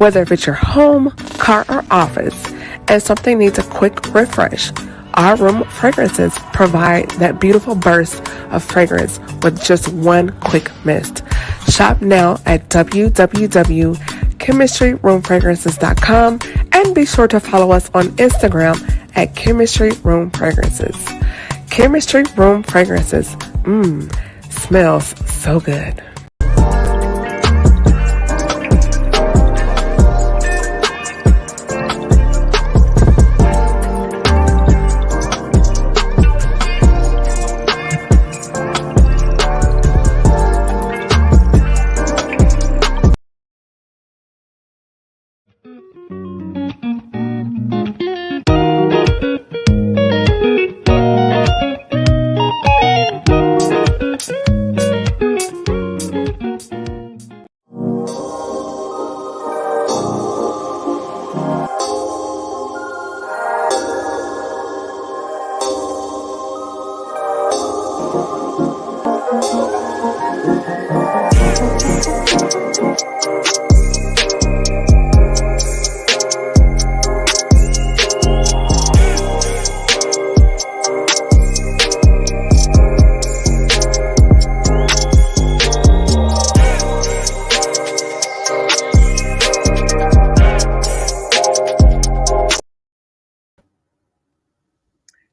Whether if it's your home, car, or office, and something needs a quick refresh, our room fragrances provide that beautiful burst of fragrance with just one quick mist. Shop now at www.chemistryroomfragrances.com and be sure to follow us on Instagram at Chemistry Room Fragrances. Chemistry Room Fragrances. Smells so good.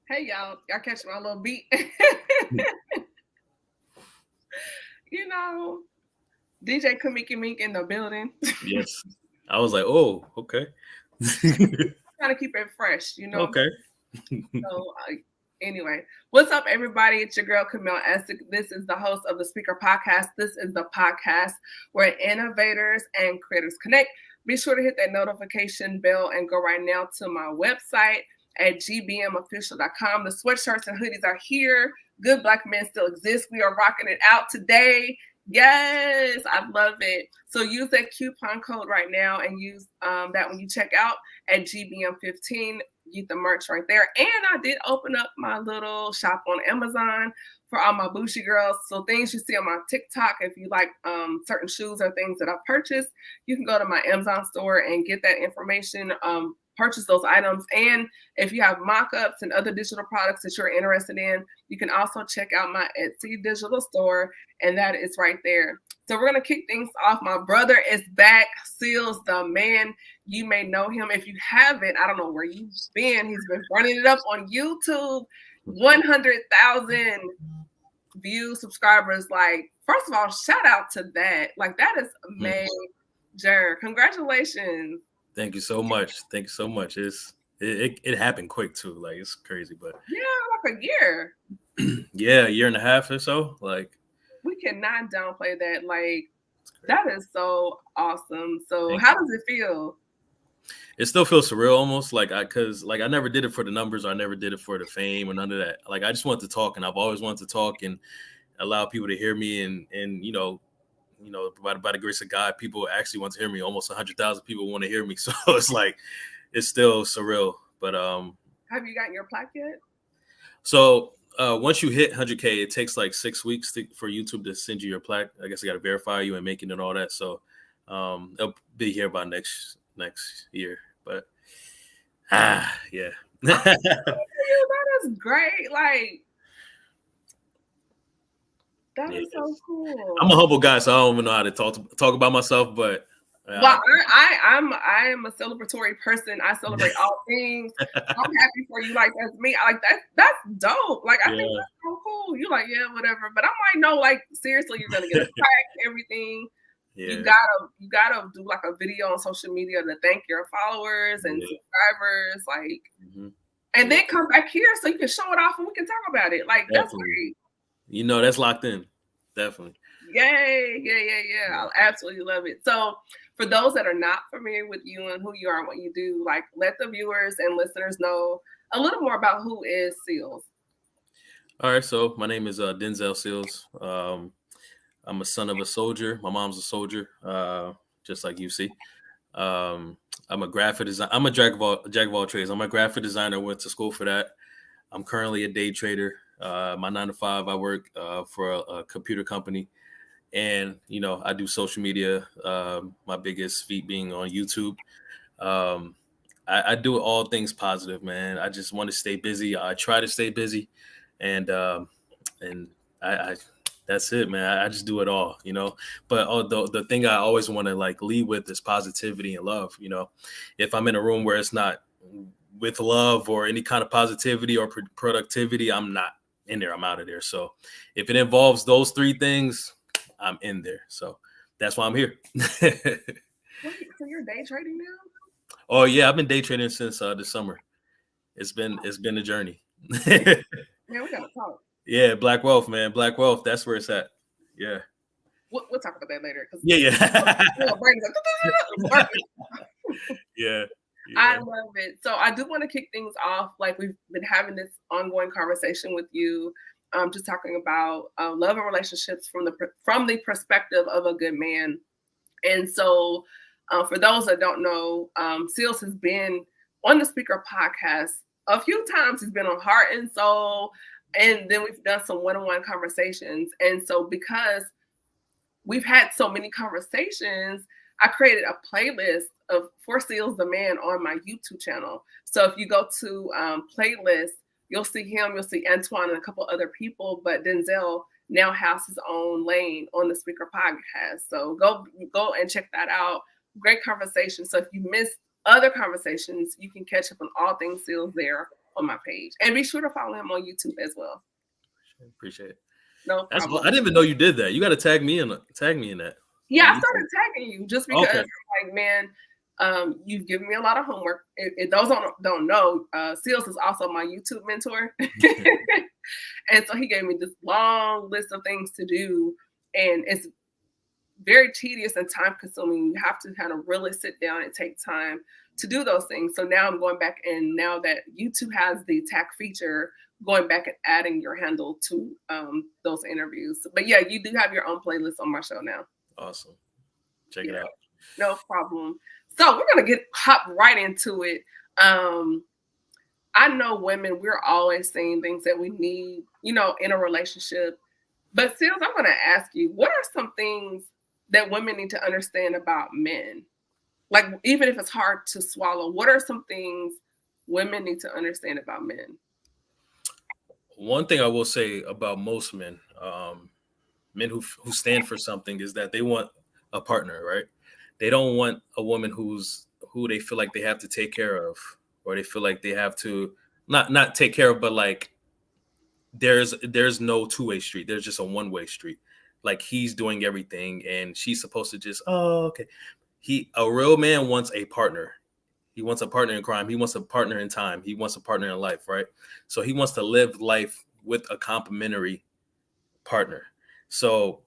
Hey y'all catch my little beat. You know, DJ Kamiki Mink in the building. Yes. I was like, oh, okay. Trying to keep it fresh, you know? Okay. So anyway, what's up, everybody? It's your girl, Camille Essick. This is the host of the Speaker Podcast. This is the podcast where innovators and creators connect. Be sure to hit that notification bell and go right now to my website at gbmofficial.com. The sweatshirts and hoodies are here. Good Black men still exist. We are rocking it out today. Yes, I love it. So use that coupon code right now and use that when you check out at GBM15. Get the merch right there. And I did open up my little shop on Amazon for all my bougie girls. So things you see on my TikTok, if you like certain shoes or things that I've purchased, you can go to my Amazon store and get that information, purchase those items. And if you have mock-ups and other digital products that you're interested in, you can also check out my Etsy digital store, and that is right there. So we're going to kick things off. My brother is back, Sealz The Man. You may know him. If you haven't, I don't know where you've been. He's been running it up on YouTube. 100,000 views, subscribers. Like, first of all, shout out to that. Like, that is major. Congratulations. Thank you so much. Thank you so much. It happened quick too. Like, it's crazy, but yeah, like a year. Yeah, a year and a half or so. Like, we cannot downplay that. Like, that is so awesome. So how does it feel? It still feels surreal almost, like I never did it for the numbers, or I never did it for the fame or none of that. Like, I just want to talk, and I've always wanted to talk and allow people to hear me, and you know, by the grace of God, people actually want to hear me. Almost 100,000 people want to hear me. So it's like, it's still surreal. But have you gotten your plaque yet? So once you hit 100K, it takes like 6 weeks for YouTube to send you your plaque. I guess I got to verify you and make it and all that. So it'll be here by next year. But yeah. That is great. Like, that is so cool. I'm a humble guy, so I don't even know how to talk about myself, but well, I am a celebratory person. I celebrate all things. I'm happy for you. Like, that's me. Like, that's dope. Like, I think that's so cool. You like, yeah, whatever. But I'm like, no, like, seriously, you're gonna get a plaque, everything. Yeah. You gotta do like a video on social media to thank your followers and subscribers, like, and then come back here so you can show it off and we can talk about it. Like, that's great. You know, that's locked in. Definitely. Yay. Yeah. I absolutely love it. So for those that are not familiar with you and who you are and what you do, like, let the viewers and listeners know a little more about who is Sealz. All right. So my name is Denzel Sealz. I'm a son of a soldier. My mom's a soldier, just like you see. I'm a graphic designer. I'm a jack of all trades. I'm a graphic designer. Went to school for that. I'm currently a day trader. My 9 to 5, I work for a computer company, And, you know, I do social media, my biggest feat being on YouTube. Um, I do all things positive, man. I just want to stay busy. I try to stay busy, and and I that's it, man. I just do it all, you know. But the thing I always want to like lead with is positivity and love. You know, if I'm in a room where it's not with love or any kind of positivity or productivity, I'm not in there. I'm out of there. So if it involves those three things, I'm in there. So that's why I'm here. Wait, so you're day trading now? Oh yeah, I've been day trading since the summer. It's been a journey. Man, we gotta talk. Yeah, Black Wealth, man. Black Wealth, that's where it's at. Yeah. We'll talk about that later. Yeah, yeah. Like, Yeah. I love it. So I do want to kick things off. Like we've been having this ongoing conversation with you, just talking about love and relationships from the perspective of a good man. And so, for those that don't know, Sealz has been on the Speaker podcast a few times. He's been on Heart and Soul, and then we've done some one-on-one conversations. And so, because we've had so many conversations, I created a playlist for Sealz The Man on my YouTube channel. So if you go to playlist, you'll see him, you'll see Antoine and a couple other people, but Denzel now has his own lane on the Speaker podcast. So go and check that out. Great conversation. So if you missed other conversations, you can catch up on all things Sealz there on my page. And be sure to follow him on YouTube as well. Appreciate it. No problem. I didn't even know you did that. You got to tag me in that. Yeah, I started tagging you just because, like, man, you've given me a lot of homework. If those don't know, Sealz is also my YouTube mentor. And so he gave me this long list of things to do. And it's very tedious and time consuming. You have to kind of really sit down and take time to do those things. So now I'm going back, and now that YouTube has the tag feature, going back and adding your handle to those interviews. But yeah, you do have your own playlist on my show now. Awesome. Check it out. No problem. So we're going to hop right into it. I know women, we're always saying things that we need, you know, in a relationship. But Sealz, I'm going to ask you, what are some things that women need to understand about men? Like, even if it's hard to swallow, what are some things women need to understand about men? One thing I will say about most men, men who stand for something, is that they want a partner, right? They don't want a woman who they feel like they have to take care of, or they feel like they have to not take care of, but like there's no two-way street. There's just a one-way street. Like he's doing everything and she's supposed to just, oh, okay. A real man wants a partner. He wants a partner in crime. He wants a partner in time. He wants a partner in life, right? So he wants to live life with a complementary partner. So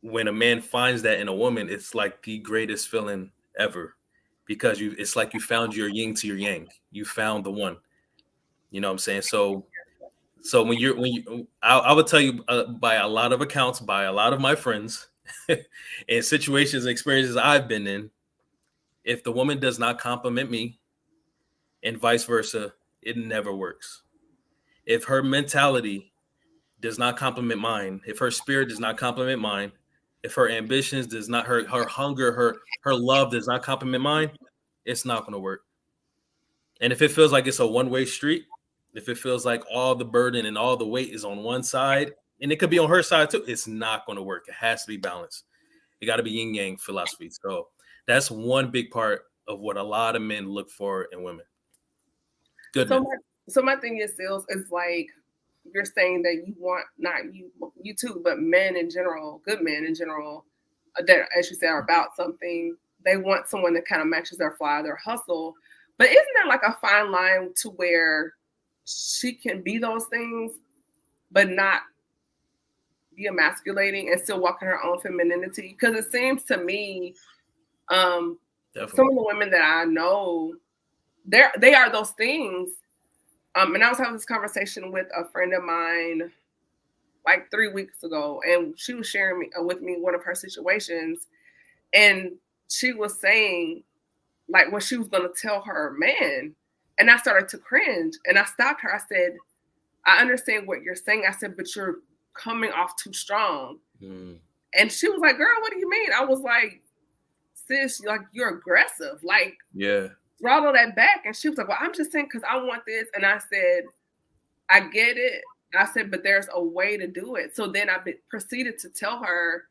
when a man finds that in a woman, it's like the greatest feeling ever, because it's like you found your yin to your yang. You found the one. You know what I'm saying? So I would tell you by a lot of accounts, by a lot of my friends, and situations and experiences I've been in, if the woman does not compliment me and vice versa, it never works. If her mentality does not compliment mine, if her spirit does not compliment mine, if her ambitions does not, her hunger, her love does not compliment mine, it's not going to work. And if it feels like it's a one-way street, if it feels like all the burden and all the weight is on one side, and it could be on her side too, it's not going to work. It has to be balanced. It got to be yin yang philosophy. So that's one big part of what a lot of men look for in women. Good. So my thing is, Sealz, is like you're saying that you want, not you too, but men in general, good men in general, that, as you say, are about something. They want someone that kind of matches their fly, their hustle. But isn't there like a fine line to where she can be those things, but not be emasculating and still walk in her own femininity? Because it seems to me, some of the women that I know, they are those things. And I was having this conversation with a friend of mine like 3 weeks ago, and she was sharing with me one of her situations, and she was saying like what she was going to tell her man, and I started to cringe, and I stopped her. I said, I understand what you're saying. I said, but you're coming off too strong. And she was like, girl, what do you mean? I was like, sis, like, you're aggressive. Like, Yeah. throttle that back. And she was like, well, I'm just saying because I want this. And I said, I get it. I said, but there's a way to do it. So then I proceeded to tell her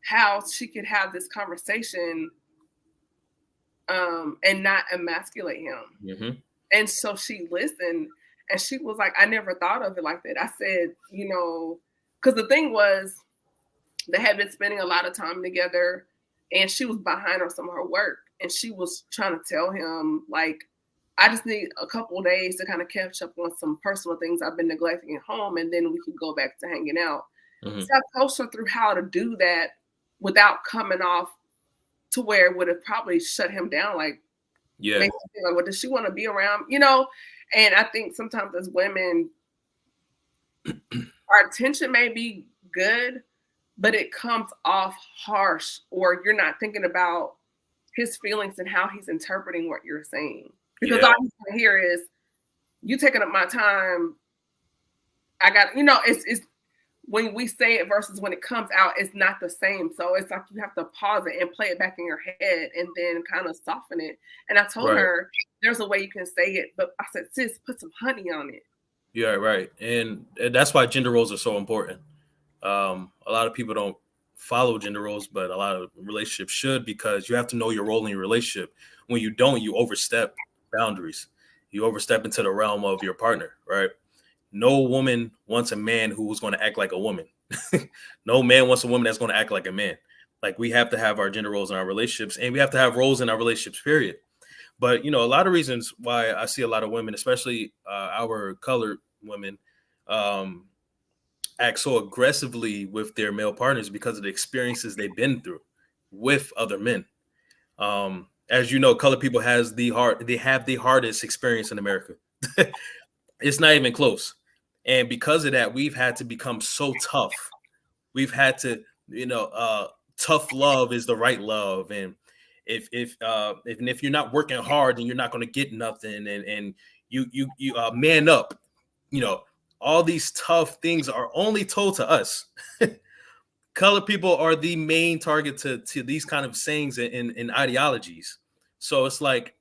how she could have this conversation and not emasculate him. Mm-hmm. And so she listened and she was like, I never thought of it like that. I said, you know, because the thing was, they had been spending a lot of time together and she was behind on some of her work. And she was trying to tell him, like, I just need a couple of days to kind of catch up on some personal things I've been neglecting at home. And then we could go back to hanging out. Mm-hmm. So I coached her through how to do that without coming off to where it would have probably shut him down. Like, yeah, like, well, does she want to be around? You know, and I think sometimes as women, our attention may be good, but it comes off harsh, or you're not thinking about his feelings and how he's interpreting what you're saying. Because all he's gonna hear is, you taking up my time. I got, you know, it's when we say it versus when it comes out, it's not the same. So it's like you have to pause it and play it back in your head and then kind of soften it. And I told her there's a way you can say it, but I said, sis, put some honey on it. Yeah, right. And that's why gender roles are so important. A lot of people don't follow gender roles, but a lot of relationships should, because you have to know your role in your relationship. When you don't, you overstep boundaries. You overstep into the realm of your partner, right? No woman wants a man who's going to act like a woman. No man wants a woman that's going to act like a man. Like, we have to have our gender roles in our relationships, and we have to have roles in our relationships, period. But, you know, a lot of reasons why I see a lot of women, especially our colored women, act so aggressively with their male partners because of the experiences they've been through with other men. As you know, colored people have the hardest experience in America. It's not even close. And because of that, we've had to become so tough. We've had to, you know, tough love is the right love. And if you're not working hard, then you're not going to get nothing. And you man up. You know, all these tough things are only told to us. Colored people are the main target to these kind of sayings and ideologies. So it's like,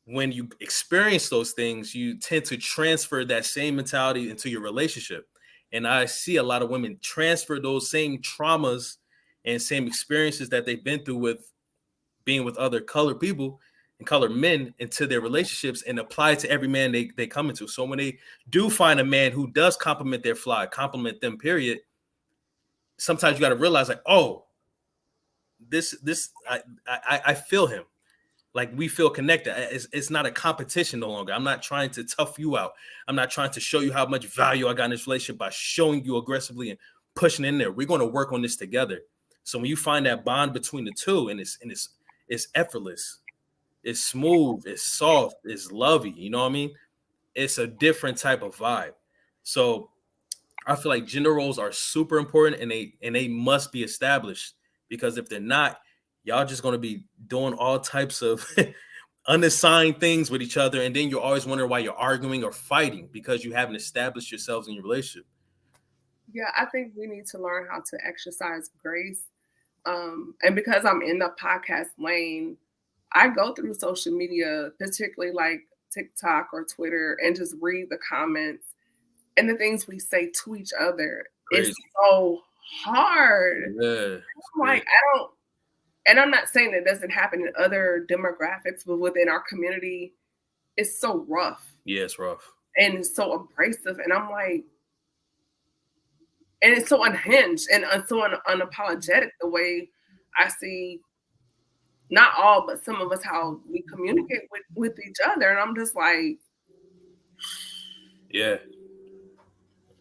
when you experience those things, you tend to transfer that same mentality into your relationship. And I see a lot of women transfer those same traumas and same experiences that they've been through with being with other colored people and colored men into their relationships and apply it to every man they come into. So when they do find a man who does compliment their fly, compliment them, period, sometimes you got to realize, like, oh, I feel him. Like, we feel connected. It's not a competition no longer. I'm not trying to tough you out. I'm not trying to show you how much value I got in this relationship by showing you aggressively and pushing in there. We're going to work on this together. So when you find that bond between the two, and it's effortless, it's smooth, it's soft, it's lovey. You know what I mean? It's a different type of vibe. So I feel like gender roles are super important, and they must be established, because if they're not, y'all just going to be doing all types of unassigned things with each other. And then you're always wondering why you're arguing or fighting, because you haven't established yourselves in your relationship. Yeah, I think we need to learn how to exercise grace. And because I'm in the podcast lane, I go through social media, particularly like TikTok or Twitter, and just read the comments and the things we say to each other. Crazy. It's so hard. Yeah, I'm like, I don't. And I'm not saying that doesn't happen in other demographics, but within our community, it's so rough. Yeah, it's rough. And it's so abrasive. And I'm like, and it's so unhinged and so unapologetic the way I see, not all, but some of us, how we communicate with each other. And I'm just like, yeah,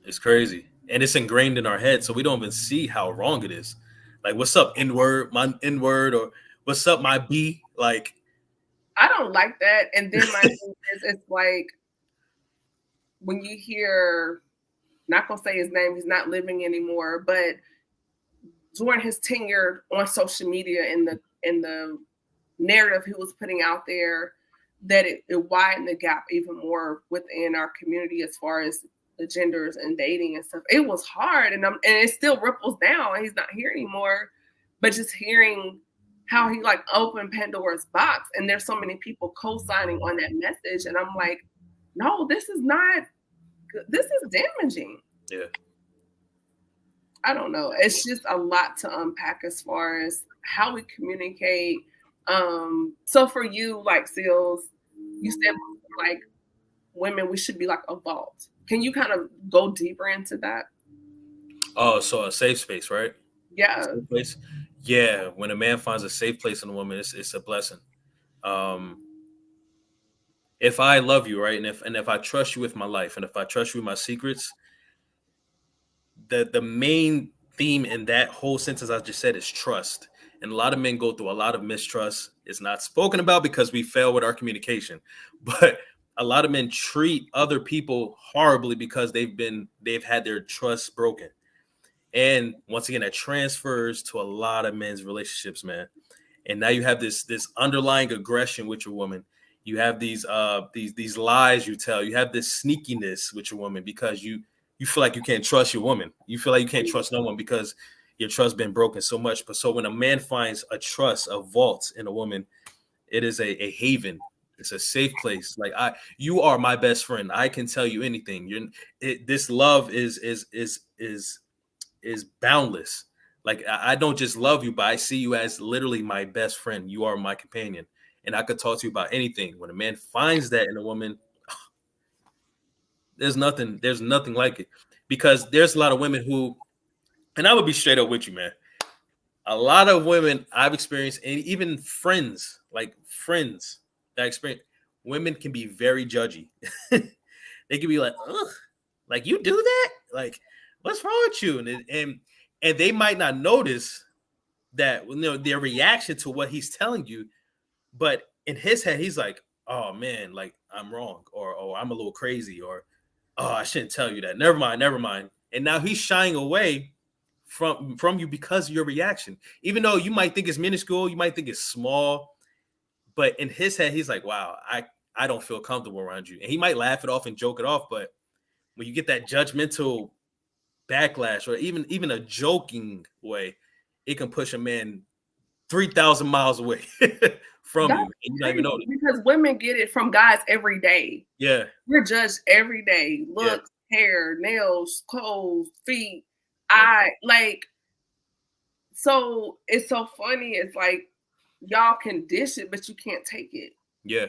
it's crazy. And it's ingrained in our head, so we don't even see how wrong it is. Like, what's up, N-word, my N-word, or what's up, my B? Like, I don't like that. And then my thing is, it's like, when you hear, not gonna say his name, he's not living anymore, but during his tenure on social media, in the narrative he was putting out there, that it widened the gap even more within our community, as far as the genders and dating and stuff. It was hard, and it still ripples down. He's not here anymore, but just hearing how he like opened Pandora's box, and there's so many people co-signing on that message, and I'm like, no, this is not good. This is damaging. Yeah. I don't know. It's just a lot to unpack as far as how we communicate. So for you, like Sealz, you said like women, we should be like a vault. Can you kind of go deeper into that? Oh, so a safe space, right? Yeah. Safe place. Yeah, when a man finds a safe place in a woman, it's a blessing. If I love you, right, and if I trust you with my life, and if I trust you with my secrets, the main theme in that whole sentence I just said is trust. And a lot of men go through a lot of mistrust. It's not spoken about because we fail with our communication, but a lot of men treat other people horribly because they've had their trust broken. And once again, that transfers to a lot of men's relationships, man. And now you have this underlying aggression with your woman. You have these lies you tell. You have this sneakiness with your woman because you feel like you can't trust your woman. You feel like you can't trust no one because your trust been broken so much. But so when a man finds a trust, a vault in a woman, it is a haven. It's a safe place. Like you are my best friend. I can tell you anything. This love is boundless. Like I don't just love you, but I see you as literally my best friend. You are my companion, and I could talk to you about anything. When a man finds that in a woman, there's nothing like it. Because there's a lot of women who, and I would be straight up with you, man. A lot of women I've experienced, and even friends that experience, women can be very judgy. They can be like, ugh, like you do that? Like, what's wrong with you? And they might not notice that, their reaction to what he's telling you, but in his head, he's like, oh man, like I'm wrong, or I'm a little crazy, or oh, I shouldn't tell you that. Never mind. And now he's shying away from you because of your reaction. Even though you might think it's minuscule, you might think it's small, but in his head, he's like, wow, I don't feel comfortable around you. And he might laugh it off and joke it off, but when you get that judgmental backlash, or even a joking way, it can push a man 3,000 miles away from you. And you don't even know it. Because women get it from guys every day. Yeah. We're judged every day. Looks, hair, nails, clothes, feet. So it's so funny. It's like y'all can dish it, but you can't take it. Yeah.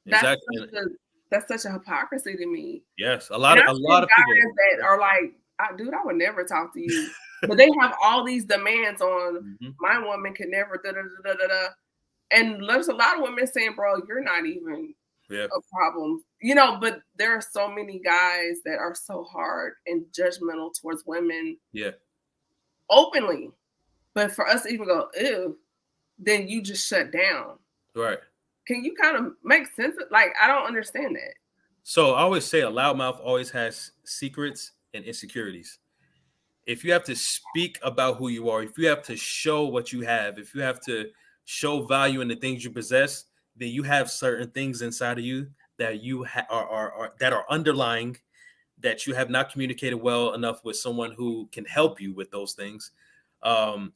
Exactly. That's such a hypocrisy to me. Yes. A lot of people that are like, dude, I would never talk to you. But they have all these demands on my woman can never da da da da da. And there's a lot of women saying, bro, you're not even a problem. But there are so many guys that are so hard and judgmental towards women. Yeah. Openly. But for us to even go, ew, then you just shut down. Right. Can you kind of make sense of, like, I don't understand that. So I always say a loudmouth always has secrets and insecurities. If you have to speak about who you are, if you have to show what you have, if you have to show value in the things you possess, then you have certain things inside of you that you are underlying, that you have not communicated well enough with someone who can help you with those things.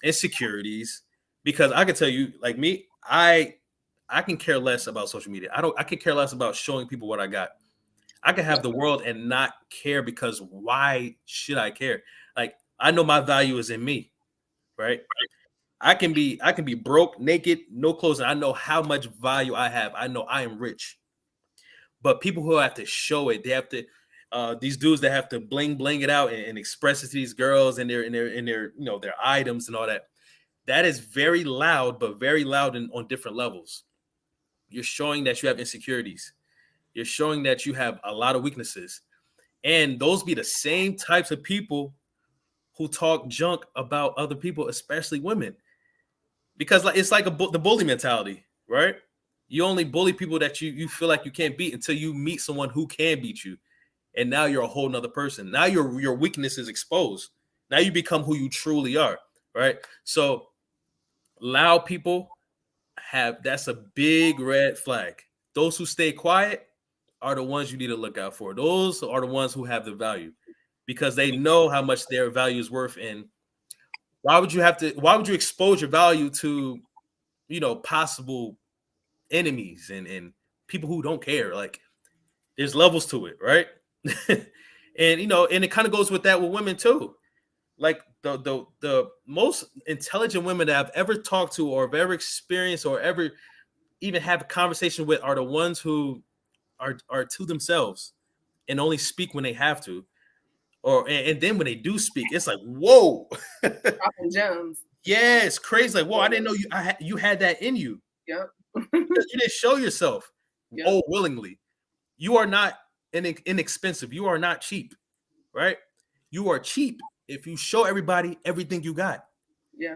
Insecurities, because I can tell you, like me, I can care less about social media. I can care less about showing people what I got. I can have the world and not care, because why should I care? Like, I know my value is in me, right? I can be broke, naked, no clothes, and I know how much value I have. I know I am rich. But people who have to show it, they have to, these dudes that have to bling it out and express it to these girls and their their items and all that. That is very loud, but very loud on different levels. You're showing that you have insecurities. You're showing that you have a lot of weaknesses. And those be the same types of people who talk junk about other people, especially women. Because it's like the bully mentality, right? You only bully people that you feel like you can't beat until you meet someone who can beat you. And now you're a whole nother person. Now your weakness is exposed. Now you become who you truly are, right? So loud people that's a big red flag. Those who stay quiet, are the ones you need to look out for. Those are the ones who have the value because they know how much their value is worth. And why would you expose your value to, possible enemies and people who don't care? Like, there's levels to it, right? And and it kind of goes with that with women too. Like the most intelligent women that I've ever talked to or have ever experienced or ever even have a conversation with are the ones who are to themselves and only speak when they have to, and then when they do speak, it's like, whoa. Dropping gems. Yeah, it's crazy. Like, whoa, I didn't know you had that in you. Yep. You didn't show yourself. Yep. Oh, willingly. You are not inexpensive. You are not cheap, right? You are cheap if you show everybody everything you got. Yeah.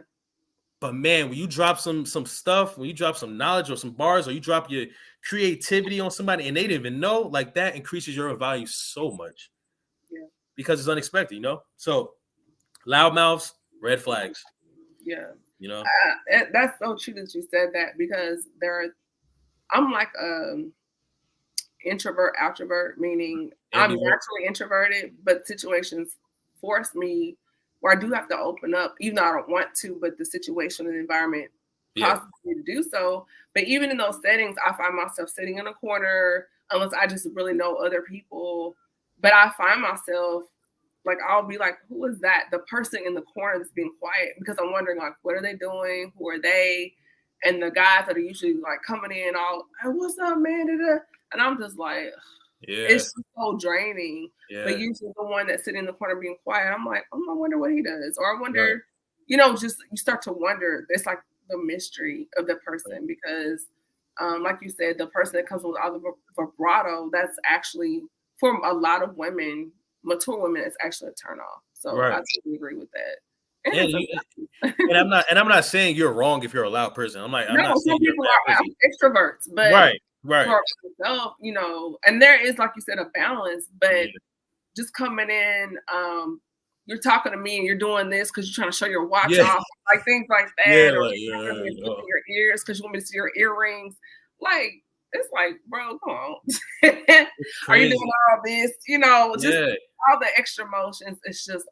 But man, when you drop some stuff, when you drop some knowledge or some bars, or you drop your creativity on somebody and they didn't even know, like that increases your value so much. Yeah. Because it's unexpected, So loudmouths, red flags. Yeah. That's so true that you said that because I'm like introvert, outrovert, meaning I'm naturally introverted, but situations force me where I do have to open up, even though I don't want to, but the situation and the environment causes me to do so. But even in those settings, I find myself sitting in a corner unless I just really know other people. But I find myself like, I'll be like, who is that? The person in the corner that's being quiet, because I'm wondering, like, what are they doing? Who are they? And the guys that are usually like coming in all, hey, what's up, man? And I'm just like, it's so draining. But usually the one that's sitting in the corner being quiet, I'm like, I wonder what he does. Or I wonder, just you start to wonder. It's like the mystery of the person because, like you said, the person that comes with all the vibrato, that's actually, for a lot of women, mature women, it's actually a turn off. So I totally agree with that. And I'm not saying you're wrong if you're a loud person. I'm not some people are extroverts, but right. For myself, and there is, like you said, a balance, but just coming in, you're talking to me and you're doing this because you're trying to show your watch off, like things like that, or your ears because you want me to see your earrings. Like, it's like, bro, come on. Are you doing all this? Just all the extra motions. It's just,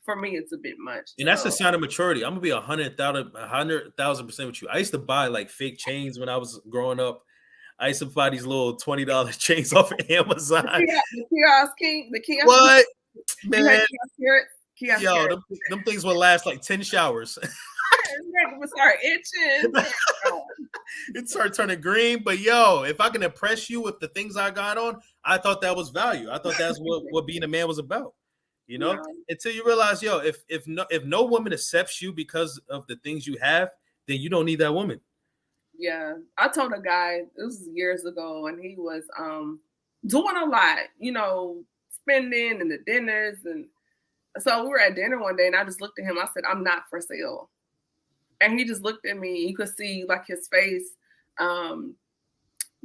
for me, it's a bit much. And that's a sign of maturity. I'm gonna be 100,000% with you. I used to buy like fake chains when I was growing up. I used to buy these little $20 chains off of Amazon. The kiosk king. What? Man. Kiosk Yo, them things will last like 10 showers. It start itching. It started turning green. But yo, if I can impress you with the things I got on, I thought that was value. I thought that's what being a man was about. Until you realize, yo, if no woman accepts you because of the things you have, then you don't need that woman. Yeah, I told a guy, this was years ago, and he was doing a lot, spending and the dinners. And so we were at dinner one day, and I just looked at him. I said, I'm not for sale. And he just looked at me. You could see like his face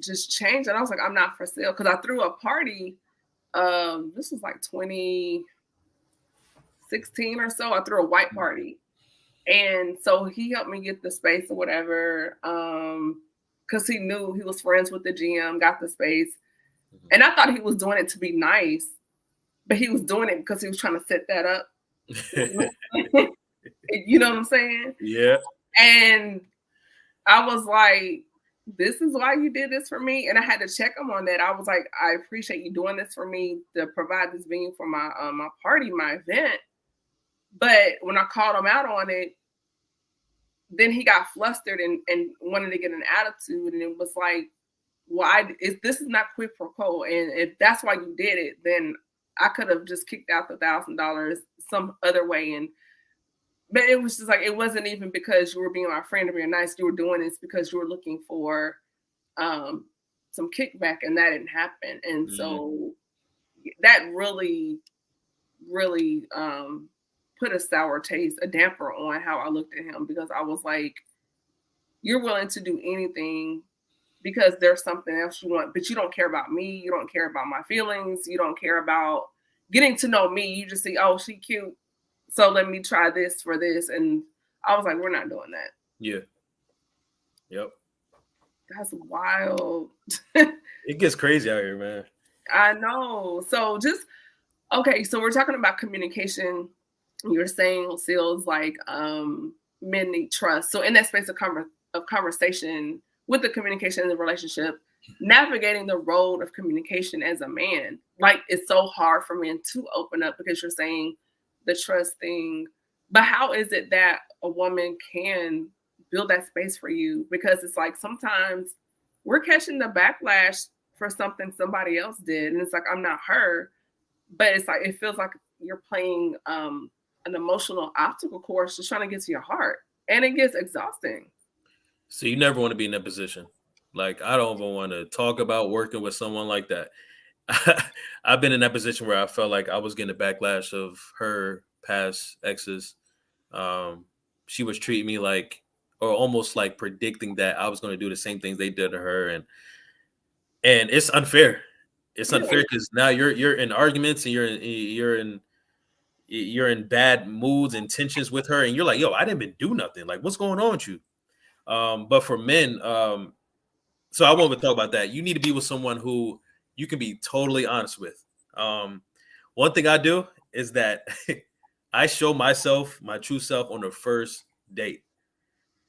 just change. And I was like, I'm not for sale. Because I threw a party. This was like 2016 or so. I threw a white party. And so he helped me get the space or whatever, because he knew he was friends with the GM, got the space. And I thought he was doing it to be nice, but he was doing it because he was trying to set that up. You know what I'm saying? Yeah. And I was like, this is why you did this for me? And I had to check him on that. I was like, I appreciate you doing this for me to provide this venue for my my party, my event. But when I called him out on it, then he got flustered and wanted to get an attitude. And it was like, well, this is not quid pro quo. And if that's why you did it, then I could have just kicked out the $1,000 some other way. But it was just like, it wasn't even because you were being my friend or being nice. You were doing this because you were looking for some kickback, and that didn't happen. And so that really, really put a damper on how I looked at him, because I was like, you're willing to do anything because there's something else you want, but you don't care about me. You don't care about my feelings. You don't care about getting to know me. You just say, oh, she cute, so let me try this for this. And I was like, we're not doing that. Yeah. Yep. That's wild. It gets crazy out here, man. I know. So just okay, so we're talking about communication. You're saying, Sealz, like men need trust. So in that space of conversation with the communication in the relationship, navigating the road of communication as a man, like it's so hard for men to open up because you're saying the trust thing. But how is it that a woman can build that space for you? Because it's like sometimes we're catching the backlash for something somebody else did, and it's like I'm not her, but it's like it feels like you're playing an emotional obstacle course just trying to get to your heart, and it gets exhausting. So you never want to be in that position. Like, I don't even want to talk about working with someone like that. I've been in that position where I felt like I was getting a backlash of her past exes. She was treating me like, or almost like predicting that I was going to do the same things they did to her, and it's unfair. It's unfair Really? because now you're in arguments and you're in bad moods and tensions with her, and you're like, yo, I didn't even do nothing. Like, what's going on with you? But for men, so I won't even talk about that. You need to be with someone who you can be totally honest with. One thing I do is that I show myself, my true self, on the first date.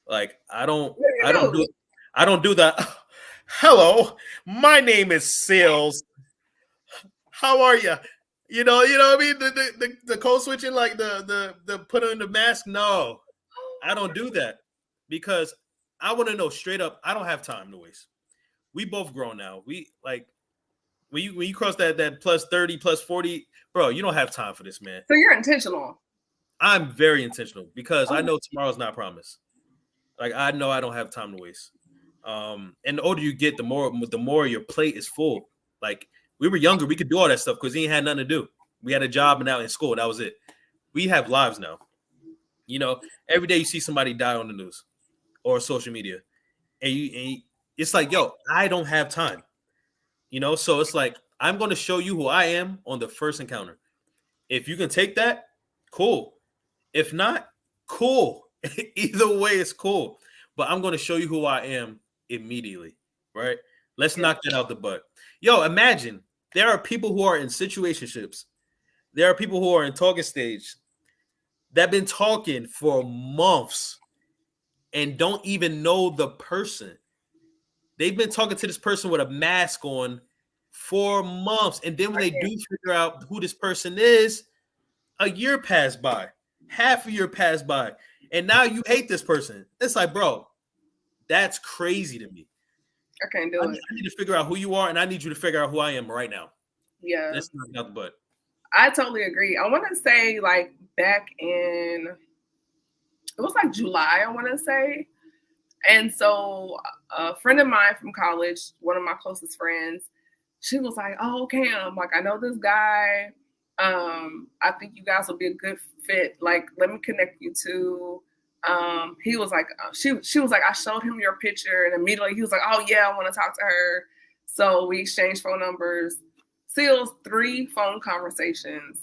Like, I don't What do you do? I don't do that. Hello, my name is Sealz. How are you? You know what I mean? The code switching, like the put on the mask. No, I don't do that because I want to know straight up. I don't have time to waste. We both grown now. We like when you cross that plus 30, plus 40, bro, you don't have time for this, man. So you're intentional. I'm very intentional because I Oh, know tomorrow's not promised. Like, I know I don't have time to waste. And the older you get, the more your plate is full. Like, we were younger, we could do all that stuff because we ain't had nothing to do. We had a job and out in school. That was it. We have lives now. You know, every day you see somebody die on the news or social media, it's like, yo, I don't have time. So it's like, I'm going to show you who I am on the first encounter. If you can take that, cool. If not, cool. Either way, it's cool. But I'm going to show you who I am immediately, right? Let's yeah. knock that out the butt. Yo, imagine there are people who are in situationships. There are people who are in talking stage that have been talking for months and don't even know the person. They've been talking to this person with a mask on for months. And then when I they do can't. figure out who this person is, a year passed by, half a year passed by, and now you hate this person. It's like, bro, that's crazy to me. I can't I do need, it. I need to figure out who you are, and I need you to figure out who I am right now. Yeah, Let's knock it out the butt. I totally agree. I want to say like back in it was like July, I want to say. And so a friend of mine from college, one of my closest friends, she was like, "Oh, Cam, like I know this guy. I think you guys will be a good fit. Like, let me connect you to." He was like, she was like, I showed him your picture, and immediately he was like, "Oh yeah, I want to talk to her." So we exchanged phone numbers. Sealz 3 phone conversations.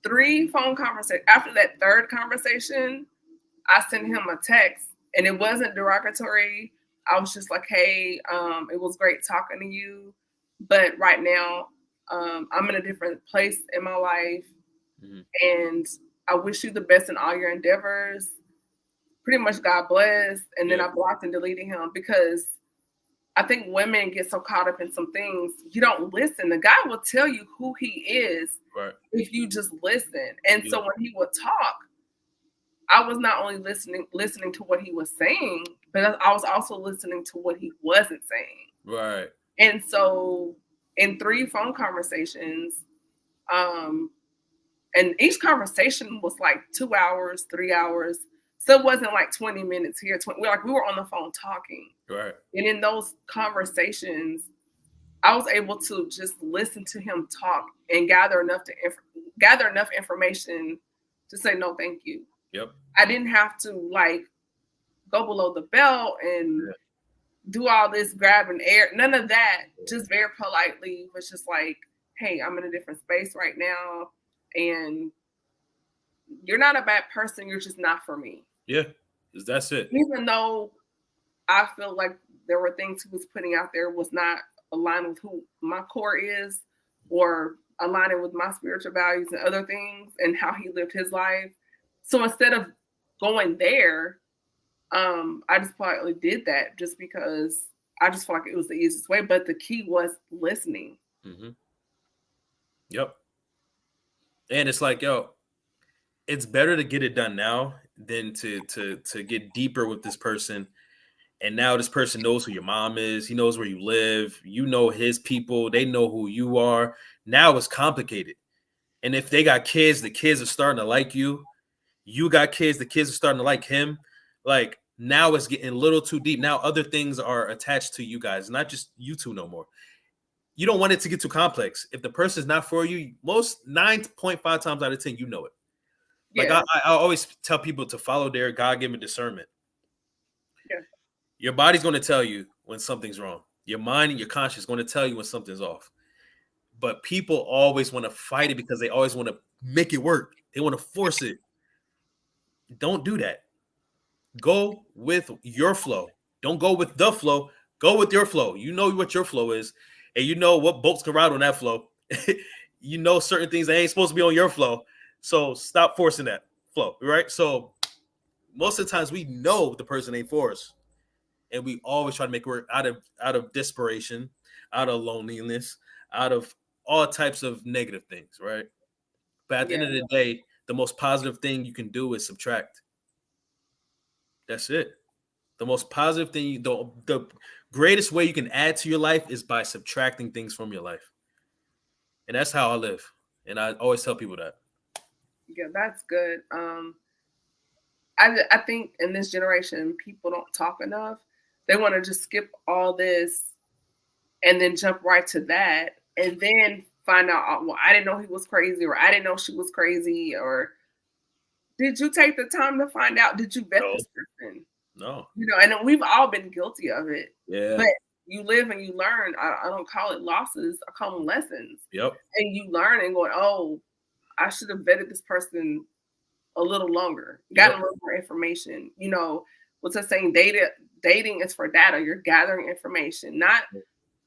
3 phone conversations. After that third conversation, I sent him a text, and it wasn't derogatory. I was just like, "Hey, it was great talking to you, but right now, I'm in a different place in my life, Mm-hmm. and I wish you the best in all your endeavors. Pretty much, God bless." And then Yeah, I blocked and deleted him because I think women get so caught up in some things. You don't listen. The guy will tell you who he is right. if you just listen. And Yeah, so when he would talk, I was not only listening to what he was saying, but I was also listening to what he wasn't saying. right. And so in 3 phone conversations, um, and each conversation was like 2 hours, 3 hours. So it wasn't like 20 minutes here. We were on the phone talking. Right. And in those conversations, I was able to just listen to him talk and gather enough information to say no, thank you. Yep. I didn't have to like go below the belt and Yeah. do all this grabbing air. None of that. Just very politely was just like, "Hey, I'm in a different space right now, and you're not a bad person. You're just not for me." Yeah. That's it. Even though I feel like there were things he was putting out there was not aligned with who my core is, or aligning with my spiritual values and other things and how he lived his life. So instead of going there, I just politely did that just because I just felt like it was the easiest way. But the key was listening. Mm-hmm. Yep. And it's like, yo, it's better to get it done now than to get deeper with this person. And now this person knows who your mom is. He knows where you live. You know his people. They know who you are. Now it's complicated. And if they got kids, the kids are starting to like you. You got kids, the kids are starting to like him. Like, now it's getting a little too deep. Now other things are attached to you guys, not just you two no more. You don't want it to get too complex. If the person is not for you, most 9.5 times out of 10, you know it. Like, I always tell people to follow their God-given discernment. Yeah. Your body's going to tell you when something's wrong. Your mind and your conscience is going to tell you when something's off. But people always want to fight it because they always want to make it work. They want to force it. Don't do that. Go with your flow. Don't go with the flow. Go with your flow. You know what your flow is, and you know what boats can ride on that flow. You know certain things that ain't supposed to be on your flow. So stop forcing that flow, right? So most of the times we know the person ain't for us, and we always try to make it work out of desperation, out of loneliness, out of all types of negative things, right? But at the end of the day, the most positive thing you can do is subtract. That's it. The most positive thing, the greatest way you can add to your life is by subtracting things from your life. And that's how I live. And I always tell people that. Yeah, that's good. I think in this generation, people don't talk enough. They want to just skip all this and then jump right to that and then find out, oh, well, I didn't know he was crazy, or I didn't know she was crazy, or did you take the time to find out? Did you vet this person? No. You know, and we've all been guilty of it. Yeah. But you live and you learn. I don't call it losses. I call them lessons. Yep. And you learn and go, oh, I should have vetted this person a little longer, got a little more information. You know, what's that saying? Dating is for data. You're gathering information, not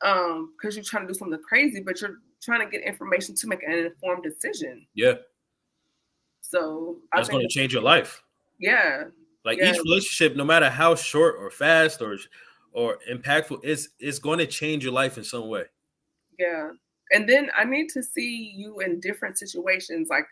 because you're trying to do something crazy, but you're trying to get information to make an informed decision. Yeah. So that's going to change your life. Yeah. Like each relationship, no matter how short or fast or impactful, it's going to change your life in some way. Yeah. And then I need to see you in different situations. Like,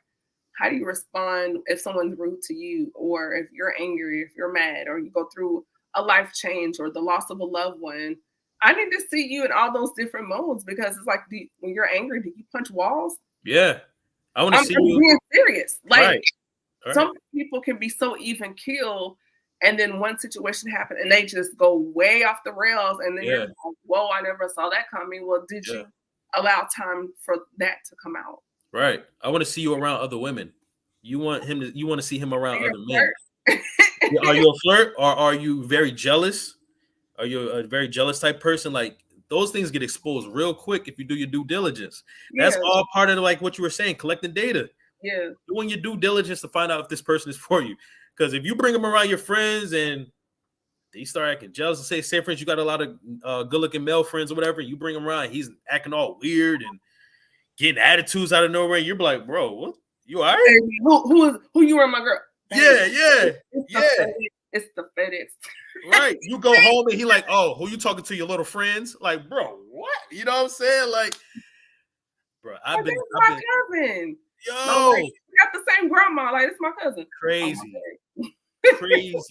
how do you respond if someone's rude to you, or if you're angry, if you're mad, or you go through a life change or the loss of a loved one? I need to see you in all those different modes, because it's like, when you're angry, do you punch walls? Yeah. I want to see you being serious. Like, right. Some people can be so even keel, and then one situation happened and they just go way off the rails, and then you're like, whoa, I never saw that coming. Well, did you allow time for that to come out? Right. I want to see you around other women. You want to see him around other men. Are you a flirt, or are you very jealous? Are you a very jealous type person? Like, those things get exposed real quick if you do your due diligence. That's all part of, like, what you were saying, collecting data. Yeah. Doing your due diligence to find out if this person is for you. Because if you bring them around your friends and they start acting jealous, and say friends, you got a lot of good-looking male friends or whatever, you bring him around, he's acting all weird and getting attitudes out of nowhere, you're like, bro, what? You all right? Hey, who you are, my girl? Yeah. It's the FedEx. Right. You go home and he like, oh, who you talking to, your little friends? Like, bro, what? You know what I'm saying? Like, bro, I've been my cousin. Yo, like, we got the same grandma. Like, it's my cousin. Crazy. Crazy.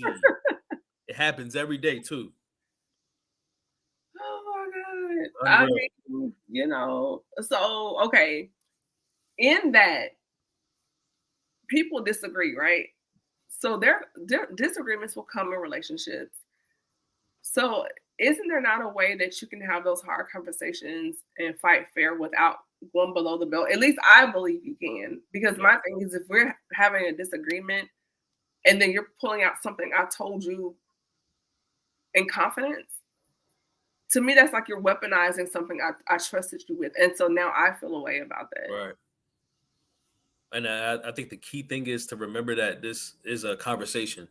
It happens every day too. Oh my God. I mean, you know, so okay. In that, people disagree, right? So their disagreements will come in relationships. So isn't there not a way that you can have those hard conversations and fight fair without going below the belt? At least I believe you can. Because my thing is, if we're having a disagreement and then you're pulling out something I told you in confidence, to me, that's like you're weaponizing something I trusted you with. And so now I feel a way about that. Right. And I think the key thing is to remember that this is a conversation,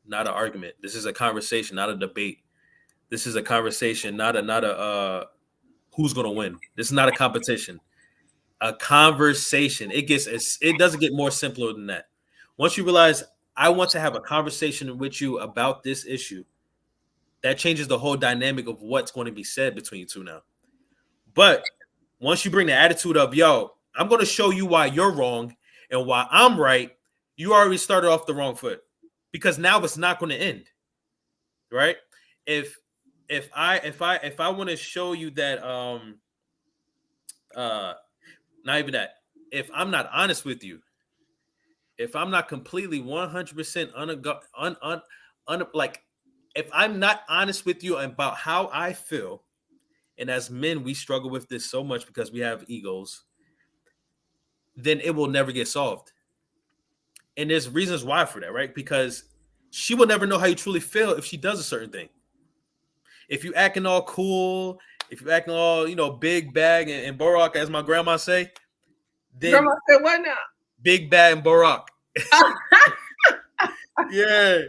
not an argument. This is a conversation, not a debate. This is a conversation, not a who's gonna win. This is not a competition. A conversation. It doesn't get more simpler than that. Once you realize I want to have a conversation with you about this issue, that changes the whole dynamic of what's going to be said between you two now. But once you bring the attitude of, yo, I'm going to show you why you're wrong and why I'm right, you already started off the wrong foot, because now it's not going to end, right? If I want to show you that, not even that, if I'm not honest with you, if I'm not completely 100% like, if I'm not honest with you about how I feel, and as men, we struggle with this so much because we have egos, then it will never get solved. And there's reasons why for that, right? Because she will never know how you truly feel if she does a certain thing. If you acting all cool, if you acting all, big bag and Barack, as my grandma say, then Grandma said what now? Big bag and Barack. Yeah.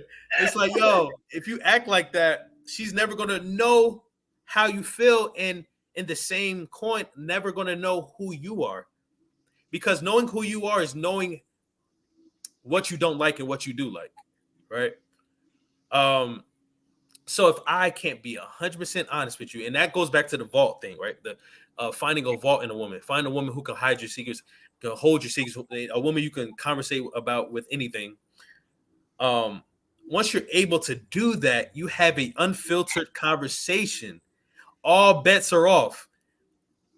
It's like, yo, if you act like that, she's never going to know how you feel. And in the same coin, never going to know who you are. Because knowing who you are is knowing what you don't like and what you do like, right? So if I can't be 100% honest with you, and that goes back to the vault thing, right? The finding a vault in a woman. Find a woman who can hide your secrets, can hold your secrets, a woman you can conversate about with anything. Once you're able to do that, you have an unfiltered conversation. All bets are off.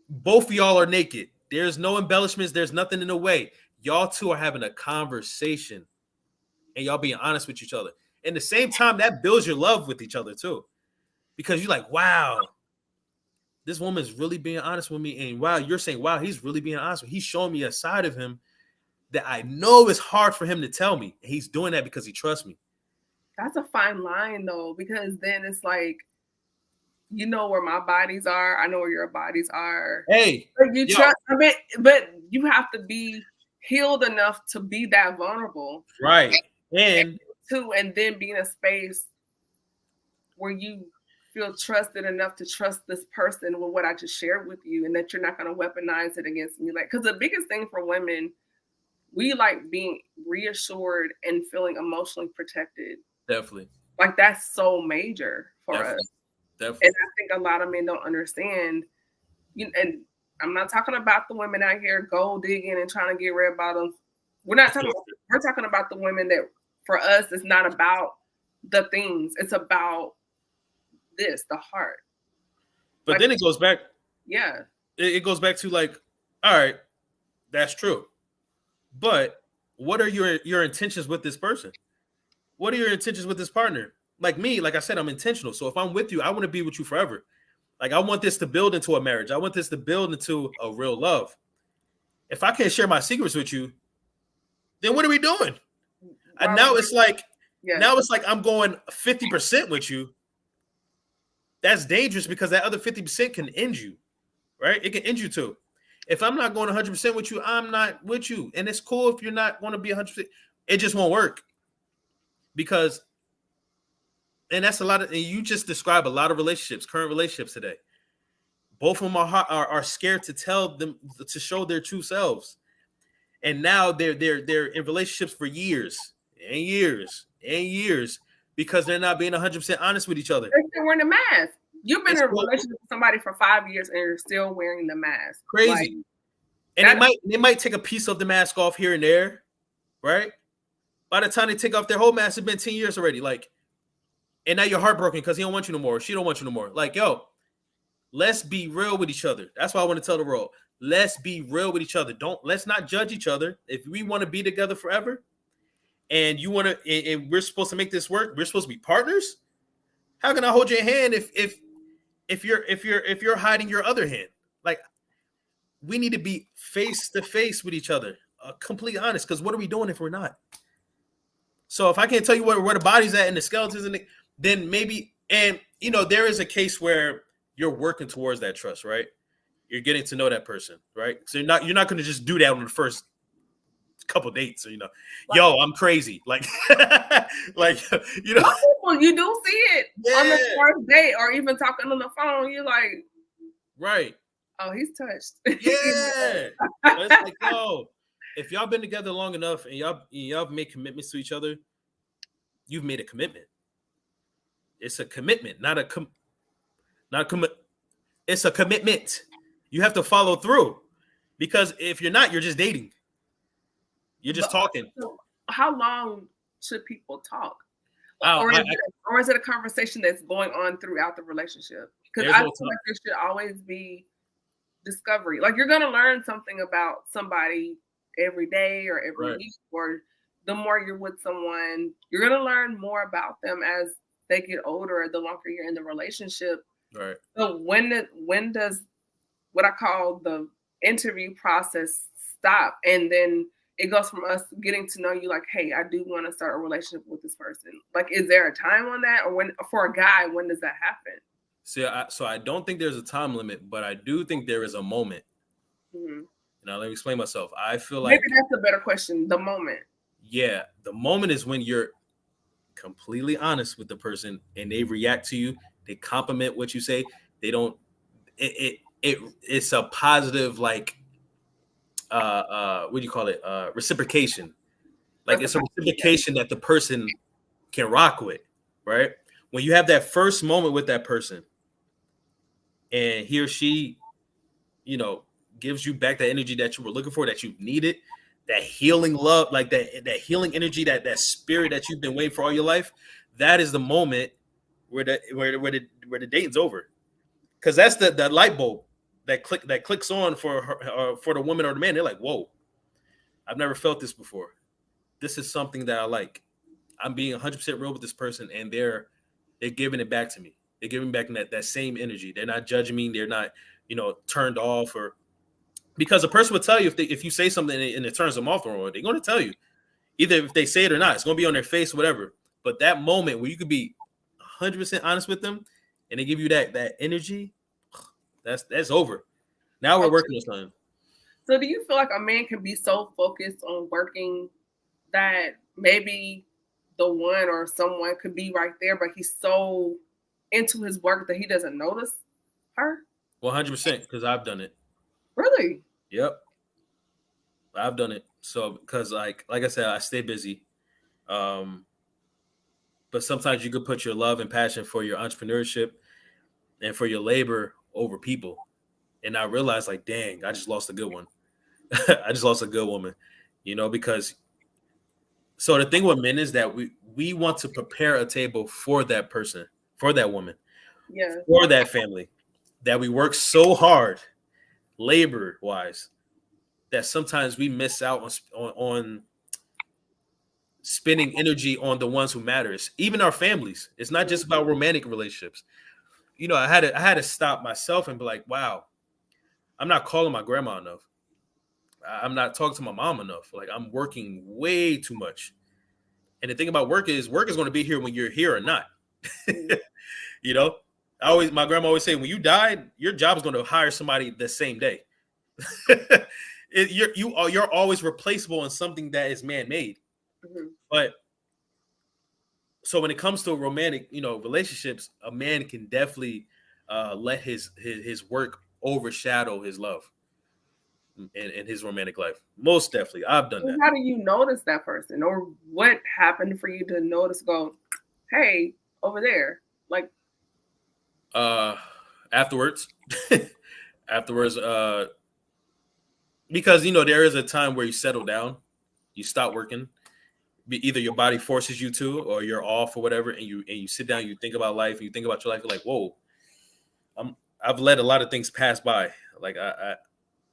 Both of y'all are naked. There's no embellishments. There's nothing in the way. Y'all two are having a conversation and y'all being honest with each other. At the same time, that builds your love with each other too. Because you're like, wow, this woman's really being honest with me. And wow, you're saying, wow, he's really being honest with me. He's showing me a side of him that I know is hard for him to tell me. And he's doing that because he trusts me. That's a fine line though, because then it's like, you know where my bodies are. I know where your bodies are. Hey, you trust. I mean, but you have to be healed enough to be that vulnerable, right? And then be in a space where you feel trusted enough to trust this person with what I just shared with you, and that you're not going to weaponize it against me. Like, because the biggest thing for women, we like being reassured and feeling emotionally protected. Definitely. Like, that's so major for us. Definitely. And I think a lot of men don't understand. And I'm not talking about the women out here gold digging and trying to get red bottoms. We're talking about the women that, for us, it's not about the things. It's about the heart. But like, then it goes back. Yeah. It goes back to like, all right, that's true. But what are your intentions with this person? What are your intentions with this partner? Like me, like I said, I'm intentional. So if I'm with you, I want to be with you forever. Like, I want this to build into a marriage. I want this to build into a real love. If I can't share my secrets with you, then what are we doing? And now it's like, I'm going 50% with you. That's dangerous because that other 50% can end you, right? It can end you too. If I'm not going 100% with you, I'm not with you. And it's cool if you're not going to be 100%. It just won't work. Because, and that's a lot of, and you just describe a lot of relationships, current relationships today. Both of them are scared to tell them, to show their true selves. And now they're in relationships for years and years and years because they're not being 100% honest with each other. They're still wearing the mask. You've been in a relationship with somebody for 5 years and you're still wearing the mask. Crazy. Like, and they might take a piece of the mask off here and there, right? By the time they take off their whole mask, it's been 10 years already. Like, and now you're heartbroken because he don't want you no more. She don't want you no more. Like, yo, let's be real with each other. That's why I want to tell the world. Let's be real with each other. Let's not judge each other. If we want to be together forever, and you want to, and we're supposed to make this work, we're supposed to be partners. How can I hold your hand if you're hiding your other hand? Like, we need to be face to face with each other, completely honest. Because what are we doing if we're not? So if I can't tell you where the body's at and the skeletons, then maybe, and there is a case where you're working towards that trust, right? You're getting to know that person, right? So you're not going to just do that on the first couple dates, or yo, I'm crazy, like, like, Some people Well, you do see it on the first date or even talking on the phone. You're like, right. Oh, he's touched. Yeah. But it's like, yo, if y'all been together long enough and y'all made commitments to each other, you've made a commitment. It's a commitment, not a commit. It's a commitment. You have to follow through, because if you're not, you're just dating. You're just talking. How long should people talk? Oh, Or is it a conversation that's going on throughout the relationship? Because I feel like there should always be discovery. Like, you're gonna learn something about somebody every day or every week, or the more you're with someone, you're gonna learn more about them as they get older, the longer you're in the relationship. Right. So when does what I call the interview process stop? And then it goes from us getting to know you, like, hey, I do want to start a relationship with this person. Like, is there a time on that? Or when, for a guy, when does that happen? See, so I don't think there's a time limit, but I do think there is a moment. Mm-hmm. Now, let me explain myself. I feel maybe like that's a better question. The moment. Yeah, the moment is when you're completely honest with the person and they react to you. They compliment what you say. They don't. It's a positive, like, what do you call it? Reciprocation. Like, it's a reciprocation that the person can rock with, right? When you have that first moment with that person, and he or she, gives you back that energy that you were looking for, that you needed, that healing love, like that healing energy, that spirit that you've been waiting for all your life, that is the moment where the dating's over. Because that's the light bulb that clicks on for the woman or the man. They're like, whoa, I've never felt this before. This is something that I like. I'm being 100% real with this person, and they're giving it back to me. They're giving back that same energy. They're not judging me. They're not, turned off, or because a person would tell you if you say something and it turns them off, they're going to tell you, either if they say it or not. It's going to be on their face, whatever. But that moment where you could be 100% honest with them, and they give you that energy, that's over. Now we're working on something. So do you feel like a man can be so focused on working that maybe the one or someone could be right there, but he's so into his work that he doesn't notice her? 100%, because I've done it. Really? Yep. I've done it. So, because like I said, I stay busy. But sometimes you could put your love and passion for your entrepreneurship and for your labor over people. And I realized, like, dang, I just lost a good one. I just lost a good woman, because so the thing with men is that we want to prepare a table for that person, for that woman, for that family, that we work so hard labor wise that sometimes we miss out on spending energy on the ones who matters, even our families. It's not just about romantic relationships. I had to stop myself and be like, wow, I'm not calling my grandma enough. I'm not talking to my mom enough. Like, I'm working way too much. And the thing about work is going to be here when you're here or not. My grandma always say, when you die, your job is going to hire somebody the same day. You're always replaceable in something that is man-made. Mm-hmm. But so when it comes to romantic, relationships, a man can definitely let his work overshadow his love in his romantic life. Most definitely. I've done that. How do you notice that person, or what happened for you to notice, go, hey, over there? Like, afterwards, because there is a time where you settle down, you stop working. Either your body forces you to, or you're off or whatever, and you sit down, you think about life, and you think about your life. You're like, whoa, I've let a lot of things pass by. Like,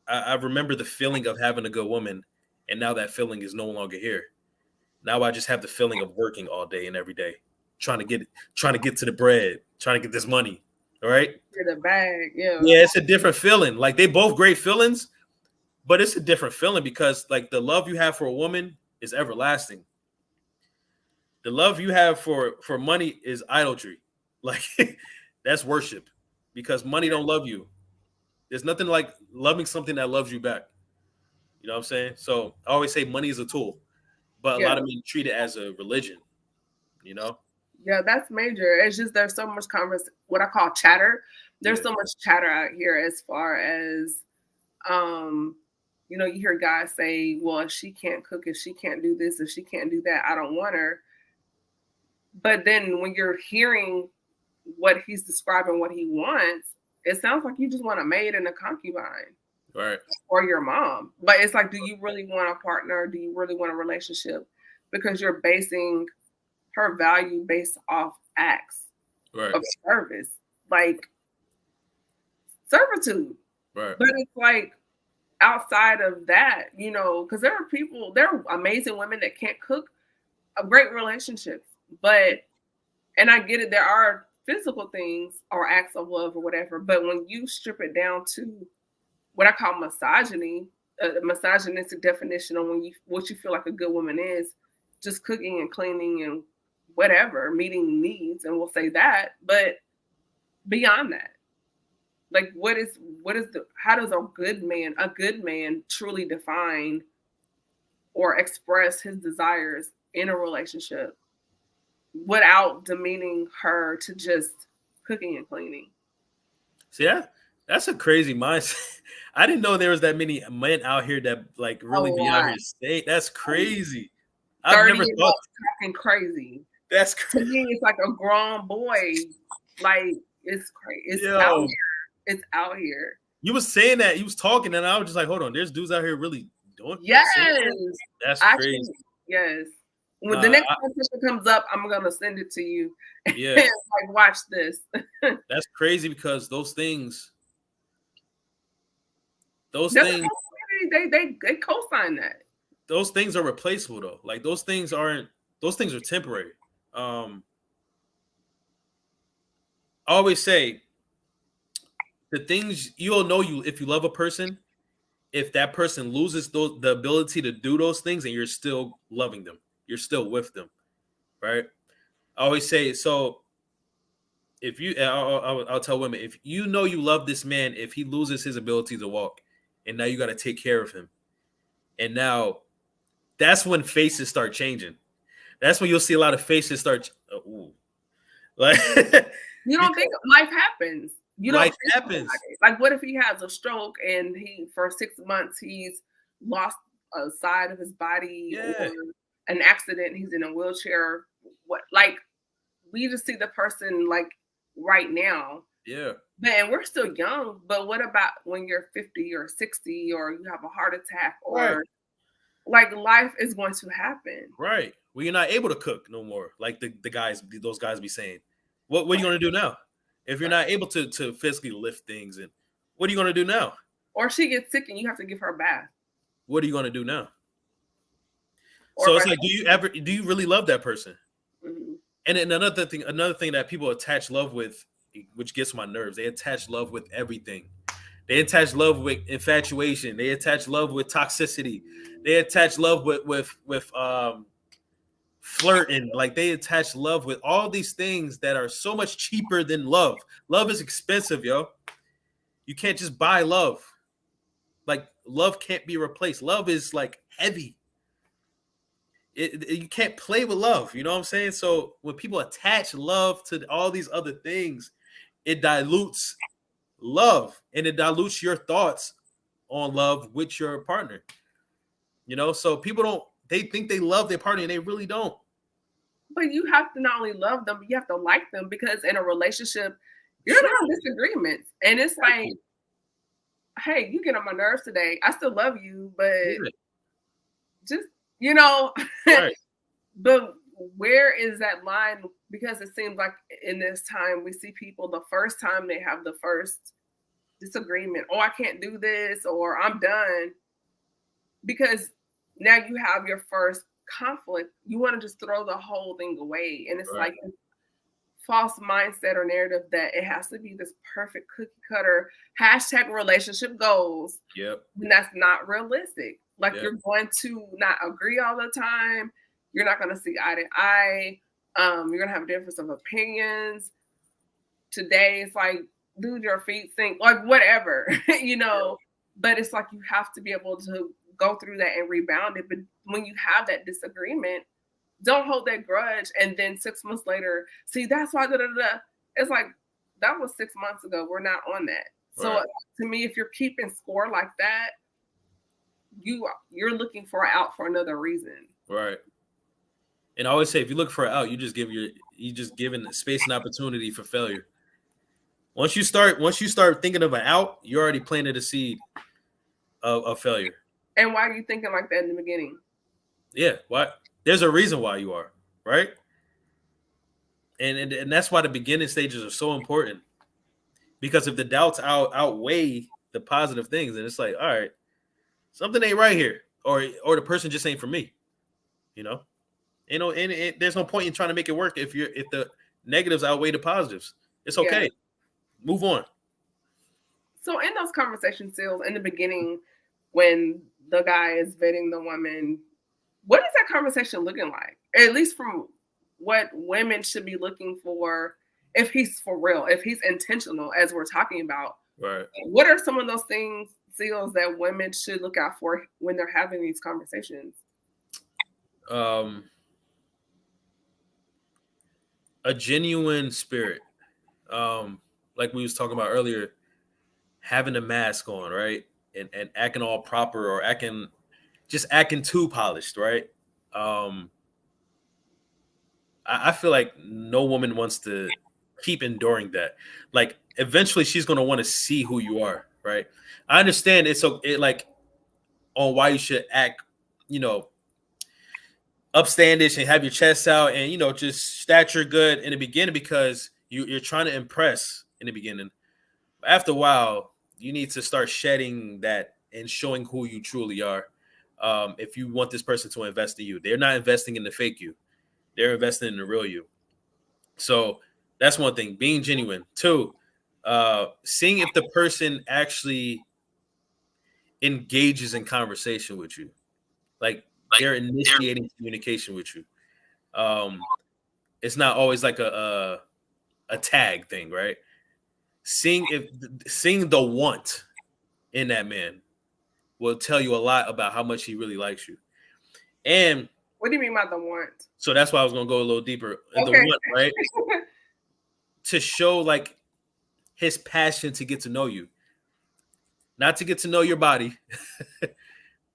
I remember the feeling of having a good woman, and now that feeling is no longer here. Now I just have the feeling of working all day and every day, trying to get to the bread, trying to get this money. All right, the bag, yeah, it's a different feeling. Like, they both great feelings, but it's a different feeling because, like, the love you have for a woman is everlasting. The love you have for money is idolatry. Like, that's worship, because money don't love you. There's nothing like loving something that loves you back. You know what I'm saying? So I always say money is a tool, but a lot of men treat it as a religion, Yeah, that's major. It's just there's so much what I call chatter. There's so much chatter out here as far as you hear guys say, well, if she can't cook, if she can't do this, if she can't do that, I don't want her. But then when you're hearing what he's describing, what he wants, it sounds like you just want a maid and a concubine. Right. Or your mom. But it's like, do you really want a partner? Do you really want a relationship? Because you're basing her value based off acts of service, like servitude. Right. But it's like outside of that, because there are amazing women that can't cook, great relationships. And I get it, there are physical things or acts of love or whatever. But when you strip it down to what I call misogyny, a misogynistic definition on what you feel like a good woman is, just cooking and cleaning and whatever, meeting needs, and we'll say that. But beyond that, like how does a good man truly define or express his desires in a relationship without demeaning her to just cooking and cleaning? See, that's a crazy mindset. I didn't know there was that many men out here that like really be out here saying that's crazy. I've never thought talking crazy. That's crazy. To me, it's like a grown boy. Like it's crazy. It's out here. It's out here. You was saying that, you was talking, and I was just like, hold on, there's dudes out here really doing. Yes, that's crazy. Yes. When the next competition comes up, I'm gonna send it to you. Yeah, like watch this. That's crazy because those things, they co-sign that. Those things are replaceable though. Like those things are temporary. I always say the things you'll know if you love a person, if that person loses the ability to do those things and you're still loving them, you're still with them, right? I always say, so if you, I'll tell women, if you know you love this man, if he loses his ability to walk and now you got to take care of him, and now that's when faces start changing. That's when you'll see a lot of faces start. Like you don't think life happens. Life happens. Like, what if he has a stroke and for 6 months he's lost a side of his body, or an accident, he's in a wheelchair? What? Like, we just see the person like right now. Yeah. Man, we're still young, but what about when you're 50 or 60 or you have a heart attack or like life is going to happen. Right. Well, you're not able to cook no more. Like those guys be saying, what are you going to do now? If you're not able to physically lift things, and what are you going to do now? Or she gets sick and you have to give her a bath. What are you going to do now? So it's like, do you really love that person? Mm-hmm. And then another thing that people attach love with, which gets my nerves, they attach love with everything. They attach love with infatuation. They attach love with toxicity. They attach love with flirting. Like they attach love with all these things that are so much cheaper than love. Love is expensive, yo. You can't just buy love. Like love can't be replaced. Love is like heavy. You can't play with love. You know what I'm saying? So when people attach love to all these other things, it dilutes love and it dilutes your thoughts on love with your partner. You know, so they think they love their partner and they really don't. But you have to not only love them, but you have to like them, because in a relationship, you're gonna have disagreements. And it's like, hey, you get on my nerves today. I still love you, but just, right. But where is that line? Because it seems like in this time, we see people the first time they have the first disagreement. Oh, I can't do this, or I'm done. Because now you have your first conflict. You want to just throw the whole thing away. And it's like this false mindset or narrative that it has to be this perfect cookie cutter #relationship goals. Yep. And that's not realistic. Like you're going to not agree all the time. You're not going to see eye to eye. You're going to have a difference of opinions. Today, it's like, dude, your feet stink, like whatever, but it's like you have to be able to go through that and rebound it. But when you have that disagreement, don't hold that grudge. And then 6 months later, see, that's why, it's like, that was 6 months ago. We're not on that. So to me, if you're keeping score like that, you're looking for out for another reason. Right. And I always say, if you look for an out, you just giving space and opportunity for failure. Once you start thinking of an out, you're already planted a seed of failure. And why are you thinking like that in the beginning? Yeah, why? There's a reason why you are, right? And that's why the beginning stages are so important. Because if the doubts outweigh the positive things, then it's like, all right, something ain't right here, or the person just ain't for me, you know. And there's no point in trying to make it work if the negatives outweigh the positives. It's okay. Move on. So in those conversations, Sealz, in the beginning, when the guy is vetting the woman, what is that conversation looking like? At least from what women should be looking for, if he's for real, if he's intentional, as we're talking about. Right. What are some of those things, Sealz, that women should look out for when they're having these conversations? A genuine spirit. Like we was talking about earlier, having a mask on, right? And acting all proper, or acting too polished, right? I feel like no woman wants to keep enduring that. Like eventually she's going to want to see who you are, right? I understand like on why you should act, upstandish and have your chest out and, just stature good in the beginning, because you're trying to impress in the beginning. After a while, you need to start shedding that and showing who you truly are. If you want this person to invest in you, they're not investing in the fake you. They're investing in the real you. So that's one thing, being genuine. 2, seeing if the person actually engages in conversation with you. Like they're initiating communication with you. It's not always like a tag thing, right? Seeing the want in that man will tell you a lot about how much he really likes you. And what do you mean by the want? So that's why I was going to go a little deeper in the want, right? To show like his passion to get to know you, not to get to know your body,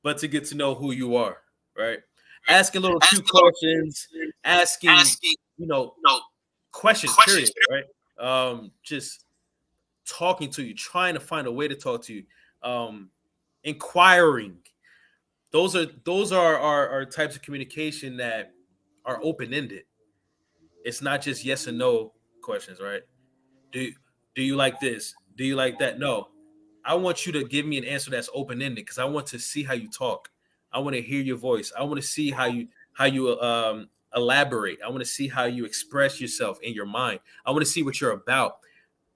but to get to know who you are, right? Asking little cute questions, asking questions, period, right? Just talking to you, trying to find a way to talk to you, inquiring. Those are types of communication that are open-ended. It's not just yes and no questions, right? Do you like this? Do you like that? No. I want you to give me an answer that's open-ended, because I want to see how you talk. I want to hear your voice. I want to see how you elaborate. I want to see how you express yourself in your mind. I want to see what you're about.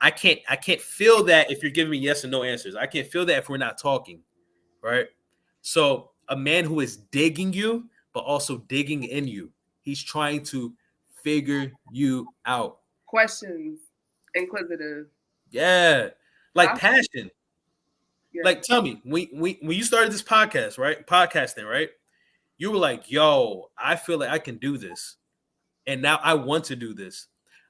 I can't feel that if you're giving me yes and no answers. I can't feel that if we're not talking, right? So a man who is digging you, but also digging in you, he's trying to figure you out. Questions, inquisitive. Yeah, like passion. Yeah. Like, tell me, when you started this podcast, right? Podcasting, right? You were like, yo, I feel like I can do this. And now I want to do this.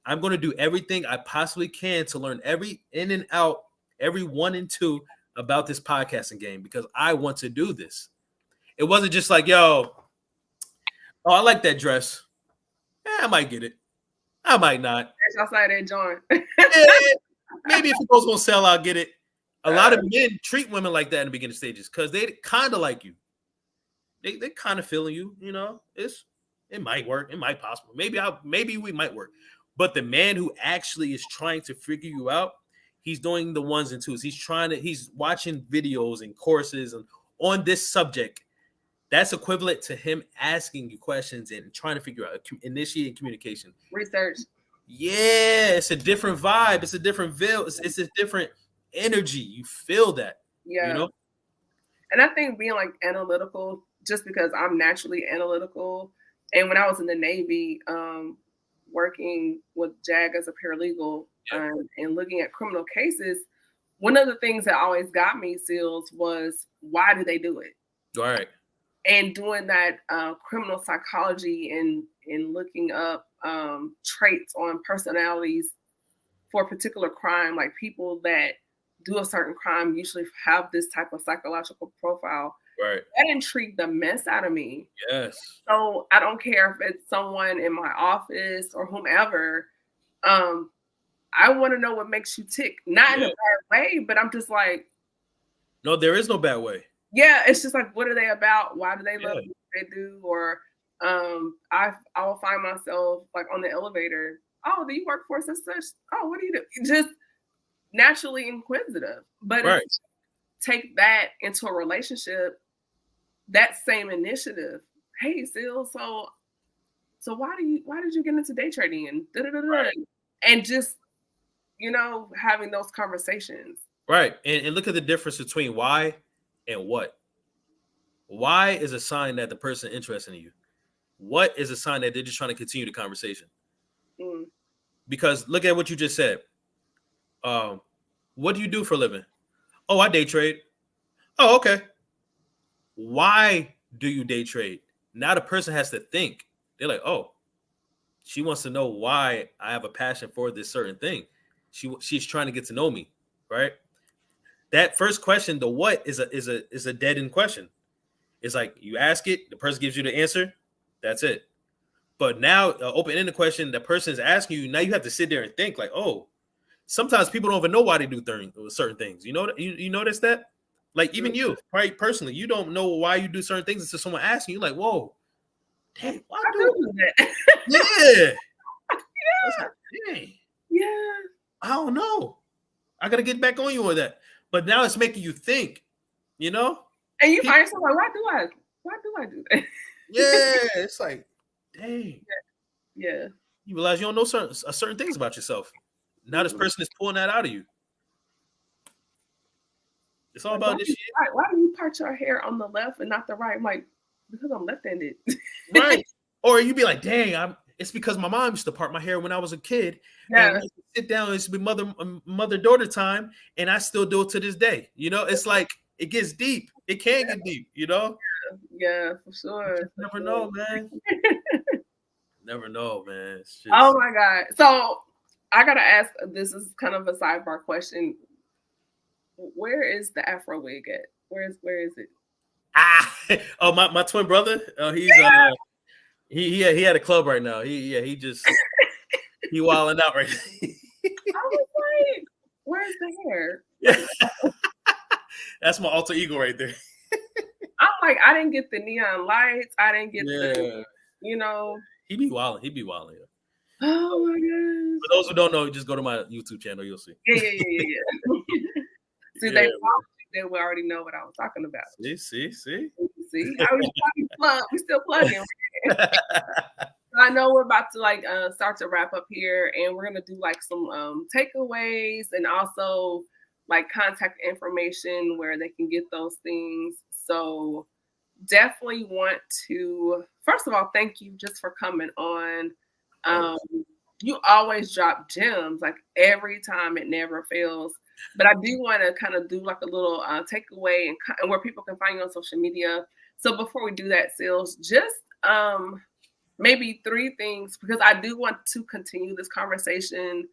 I'm going to do everything I possibly can to learn every in and out, every 1 and 2 about this podcasting game, because I want to do this. It wasn't just like, yo, oh, I like that dress. I might get it. I might not. That's outside that joint. Maybe if it goes on sale, I'll get it. A lot of men treat women like that in the beginning stages because they kind of like you. They kind of feeling you, it might work. It might possible. Maybe we might work. But the man who actually is trying to figure you out, he's doing the 1s and 2s. He's watching videos and courses and on this subject. That's equivalent to him asking you questions and trying to figure out, initiating communication. Research. Yeah, it's a different vibe. It's a different feel. It's a different energy. You feel that. Yeah. And I think being like analytical, just because I'm naturally analytical. And when I was in the Navy, working with JAG as a paralegal and looking at criminal cases, one of the things that always got me, Sealz, was why do they do it? All right. and doing that criminal psychology and looking up traits on personalities for a particular crime, like people that do a certain crime usually have this type of psychological profile. Right. That intrigued the mess out of me. Yes. So I don't care if it's someone in my office or whomever. I want to know what makes you tick, not in a bad way, but I'm just like, no, there is no bad way. Yeah, it's just like, what are they about? Why do they love what they do? Or I will find myself like on the elevator. Oh, do you work for such such? Oh, what do you do? Just naturally inquisitive. But if you take that into a relationship, that same initiative. Hey, Sealz, so why did you get into day trading and and just having those conversations. Right. And look at the difference between why and what. Why is a sign that the person is interested in you. What is a sign that they're just trying to continue the conversation? Because look at what you just said. What do you do for a living? Oh, I day trade. Oh, okay. Why do you day trade? Now the person has to think. They're like, oh, she wants to know why I have a passion for this certain thing. She's trying to get to know me, right? That first question, the what, is a dead end question. It's like you ask it, the person gives you the answer, that's it. But now, open-ended question, the person is asking you. Now you have to sit there and think, like, oh, sometimes people don't even know why they do certain things. You know, you notice that, like even you, right? Personally, you don't know why you do certain things until someone asks you. Like, whoa, damn, why do that? Yeah. Like, yeah. I don't know. I gotta get back on you on that. But now it's making you think, And you find yourself like, why do I do that? Yeah, it's like, dang. Yeah. You realize you don't know certain things about yourself. Now this person is pulling that out of you. It's all about this shit. Why do you part your hair on the left and not the right? I'm like, because I'm left-handed. Right. Or you be like, dang, it's because my mom used to part my hair when I was a kid. Yeah. And we used to sit down, it used to be mother-daughter time, and I still do it to this day. It's like it gets deep. It can get deep, Yeah, for sure. You never know, man. Never know, man. It's just... Oh my God. So I gotta ask, this is kind of a sidebar question. Where is the Afro wig at? Where is it? Oh, my twin brother. He's he had a club right now. He just he wilding out right now. I was like, where's the hair? That's my alter ego right there. I'm like, I didn't get the neon lights. I didn't get the, He be wilding. Yeah. Oh my gosh. For those who don't know, just go to my YouTube channel. You'll see. Yeah. See, they already know what I was talking about. See. We still plugging. I know we're about to start to wrap up here, and we're gonna do some takeaways and also contact information where they can get those things. So definitely want to, first of all, thank you just for coming on. You always drop gems every time. It never fails. But I do want to kind of do a little takeaway and where people can find you on social media. So before we do that, Sealz, just maybe 3 things, because I do want to continue this conversation.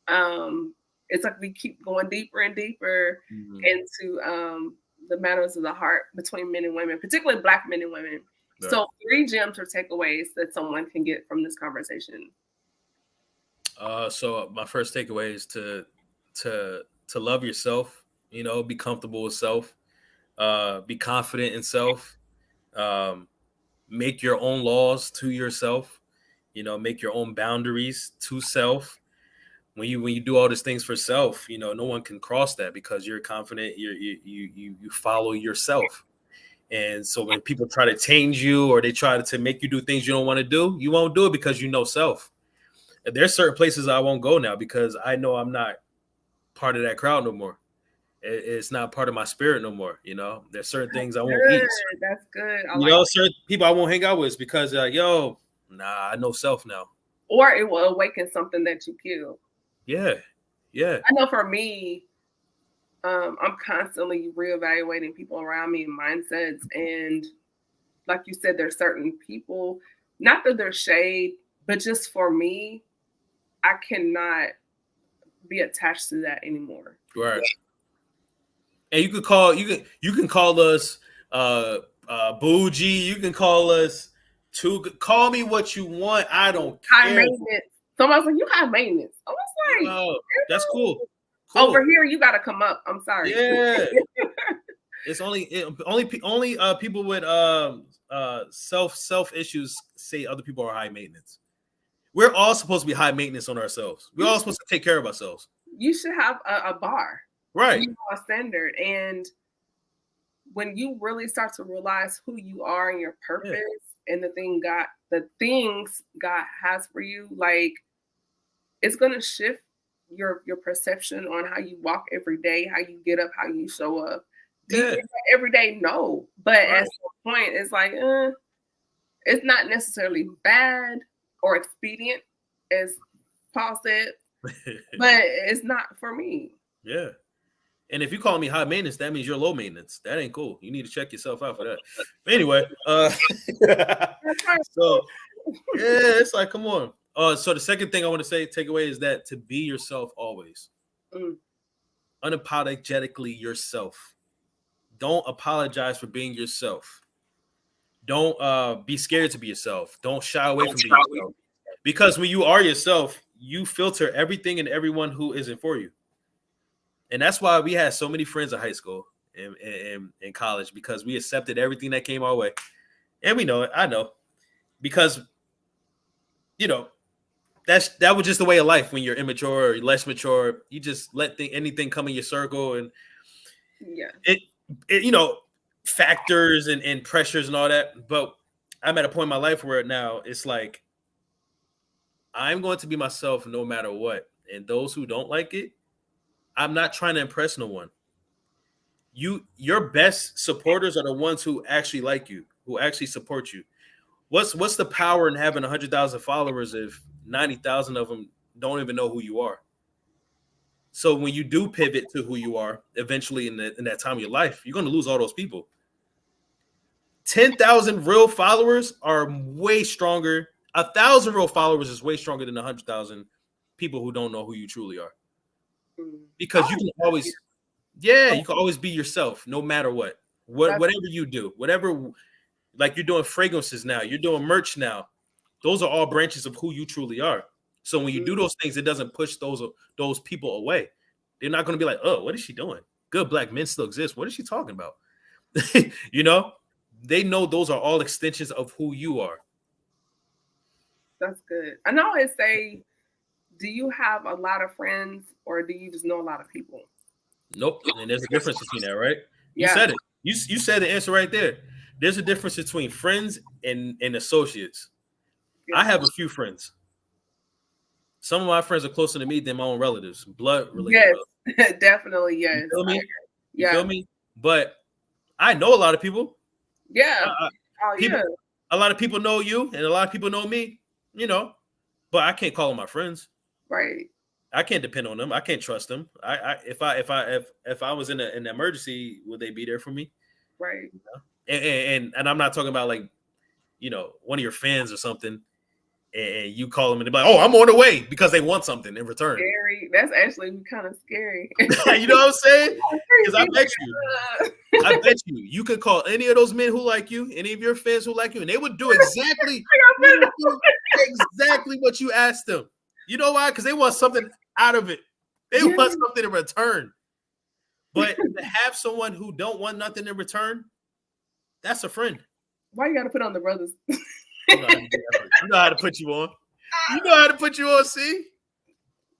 It's like we keep going deeper and deeper into the matters of the heart between men and women, particularly Black men and women. Yeah. So 3 gems or takeaways that someone can get from this conversation. So my first takeaway is to love yourself, be comfortable with self, be confident in self, make your own laws to yourself, make your own boundaries to self. When you do all these things for self, no one can cross that because you're confident. You follow yourself. And so when people try to change you or they try to make you do things you don't want to do, you won't do it because you know self. And there's certain places I won't go now because I know I'm not part of that crowd no more. It's not part of my spirit no more. There's certain things I won't eat. That's good. Certain people I won't hang out with because I know self now. Or it will awaken something that you killed. Yeah. I know for me, I'm constantly reevaluating people around me and mindsets. And like you said, there's certain people, not that they're shade, but just for me, I cannot be attached to that anymore. Right. And you can call us bougie. You can call us call me what you want. I don't High care. maintenance. Somebody's like, you high maintenance. I was like, Oh, that's cool. Over here, you got to come up. I'm sorry. Yeah. It's only people with self issues say other people are high maintenance. We're all supposed to be high maintenance on ourselves. We're all supposed to take care of ourselves. You should have a bar, right? You know, a standard. And when you really start to realize who you are and your purpose and the things God has for you, like, it's gonna shift your perception on how you walk every day, how you get up, how you show up. Do you get that every day? No. But at some point, it's like, it's not necessarily bad or expedient, as Paul said, but it's not for me. Yeah. And if you call me high maintenance, that means you're low maintenance. That ain't cool. You need to check yourself out for that. But anyway, so yeah, it's like, come on. So the second thing I want to say, take away, is that to be yourself always. Unapologetically yourself. Don't apologize for being yourself. Don't be scared to be yourself. Don't shy away from being yourself. Because when you are yourself, you filter everything and everyone who isn't for you. And that's why we had so many friends in high school and in college, because we accepted everything that came our way. And we know it. I know. Because, you know, that was just the way of life when you're immature or less mature. You just let anything come in your circle, and it you know, factors and pressures and all that. But I'm at a point in my life where now it's like, I'm going to be myself no matter what. And those who don't like it, I'm not trying to impress no one. Your best supporters are the ones who actually like you, who actually support you. What's the power in having 100,000 followers if 90,000 of them don't even know who you are? So when you do pivot to who you are, eventually in that time of your life, you're going to lose all those people. 10,000 real followers are way stronger. 1,000 real followers is way stronger than 100,000 people who don't know who you truly are. Because you can always, you can always be yourself no matter what. Whatever you do, whatever, like you're doing fragrances now, you're doing merch now. Those are all branches of who you truly are. So when you do those things, it doesn't push those people away. They're not going to be like, oh, what is she doing? Good black men still exist. What is she talking about? You know, they know those are all extensions of who you are. That's good. I know it say, do you have a lot of friends or do you just know a lot of people? Nope. And there's a difference between that, right? You said it. You said the answer right there. There's a difference between friends and associates. I have a few friends. Some of my friends are closer to me than my own relatives, blood related. Yes, definitely. Yes. You feel me? You feel me? But I know a lot of people. Yeah. A lot of people know you, and a lot of people know me. You know, but I can't call them my friends. Right. I can't depend on them. I can't trust them. If I was in an emergency, would they be there for me? Right. You know? And I'm not talking about like, you know, one of your fans or something, and you call them and they're like, oh, I'm on the way, because they want something in return. Scary. That's actually kind of scary. You know what I'm saying? Because I bet you could call any of those men who like you, any of your fans who like you, and they would do exactly what you asked them. You know why? Because they want something out of it. They want something in return. But to have someone who don't want nothing in return, that's a friend. Why you got to put on the brothers? You know how to put you on. You know how to put you on, see?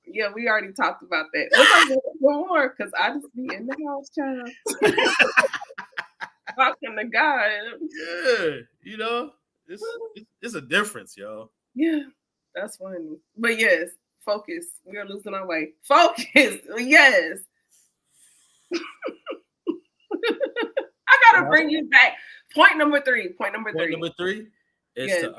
Yeah, we already talked about that. Let's go more, because I just be in the house, child. Talking to God. Yeah, you know, it's a difference, yo. Yeah, that's funny. But yes, focus. We are losing our way. Focus. Yes. I gotta bring you back. Point number three is to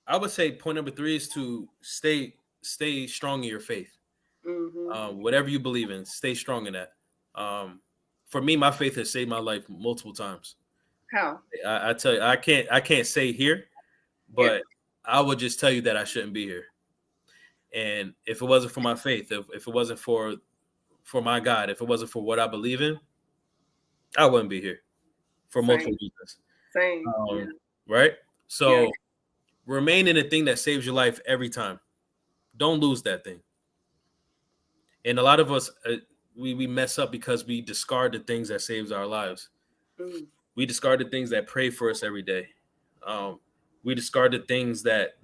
I would say point number 3 is to stay strong in your faith. Whatever you believe in, stay strong in that. for me, my faith has saved my life multiple times. How? I tell you, I can't say here, but I would just tell you that I shouldn't be here. And if it wasn't for my faith, if it wasn't for my God, if it wasn't for what I believe in, I wouldn't be here for multiple reasons. Same. Right? So remain in the thing that saves your life every time. Don't lose that thing. And a lot of us, we mess up because we discard the things that saves our lives. We discard the things that pray for us every day. We discard the things that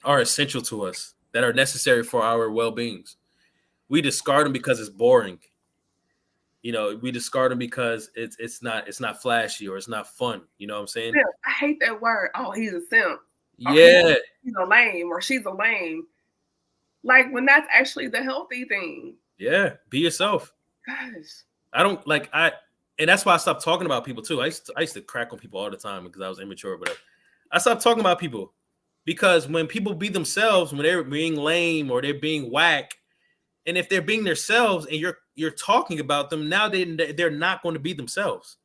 are essential to us, that are necessary for our well-beings. We discard them because it's boring. You know, we discard them because it's not flashy or it's not fun. You know what I'm saying? Simp. I hate that word. Oh, he's a simp. Yeah. He's a lame or she's a lame. Like when that's actually the healthy thing. Yeah. Be yourself. Gosh. And that's why I stopped talking about people too. I used to crack on people all the time because I was immature, but I stopped talking about people because when people be themselves, when they're being lame or they're being whack, and if they're being themselves and you're talking about them, now they're not going to be themselves.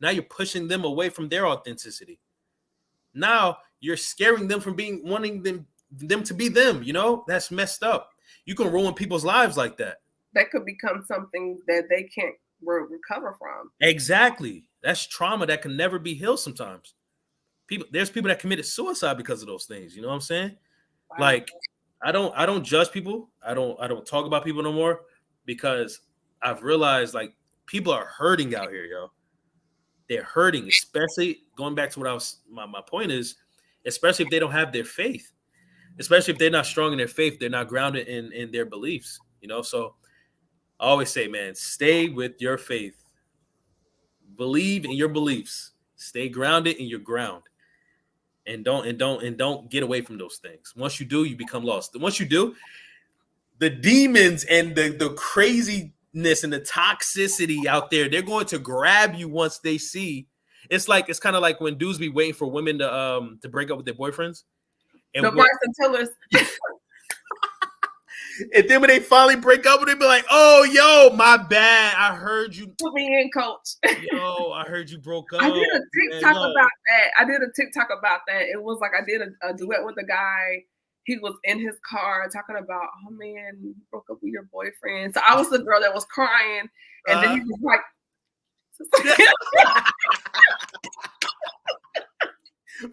Now you're pushing them away from their authenticity. Now you're scaring them from wanting them to be them. You know, that's messed up. You can ruin people's lives like that. That could become something that they can't recover from. Exactly. That's trauma that can never be healed sometimes. There's people that committed suicide because of those things. You know what I'm saying? Wow. Like, I don't judge people. I don't talk about people no more because I've realized like people are hurting out here, yo. They're hurting, especially going back to what my point is, especially if they don't have their faith, especially if they're not strong in their faith, they're not grounded in their beliefs, you know? So I always say, man, stay with your faith, believe in your beliefs, stay grounded in your ground. And don't get away from those things. Once you do, you become lost. And once you do, the demons and the craziness and the toxicity out there, they're going to grab you once they see. It's kind of like when dudes be waiting for women to break up with their boyfriends. And the Bryson Tillers. And then when they finally break up, they be like, "Oh, yo, my bad. I heard you. Put me in, coach. Yo, I heard you broke up." I did a TikTok about that. It was like I did a duet with a guy. He was in his car talking about, "Oh man, you broke up with your boyfriend." So I was the girl that was crying, and then he was like,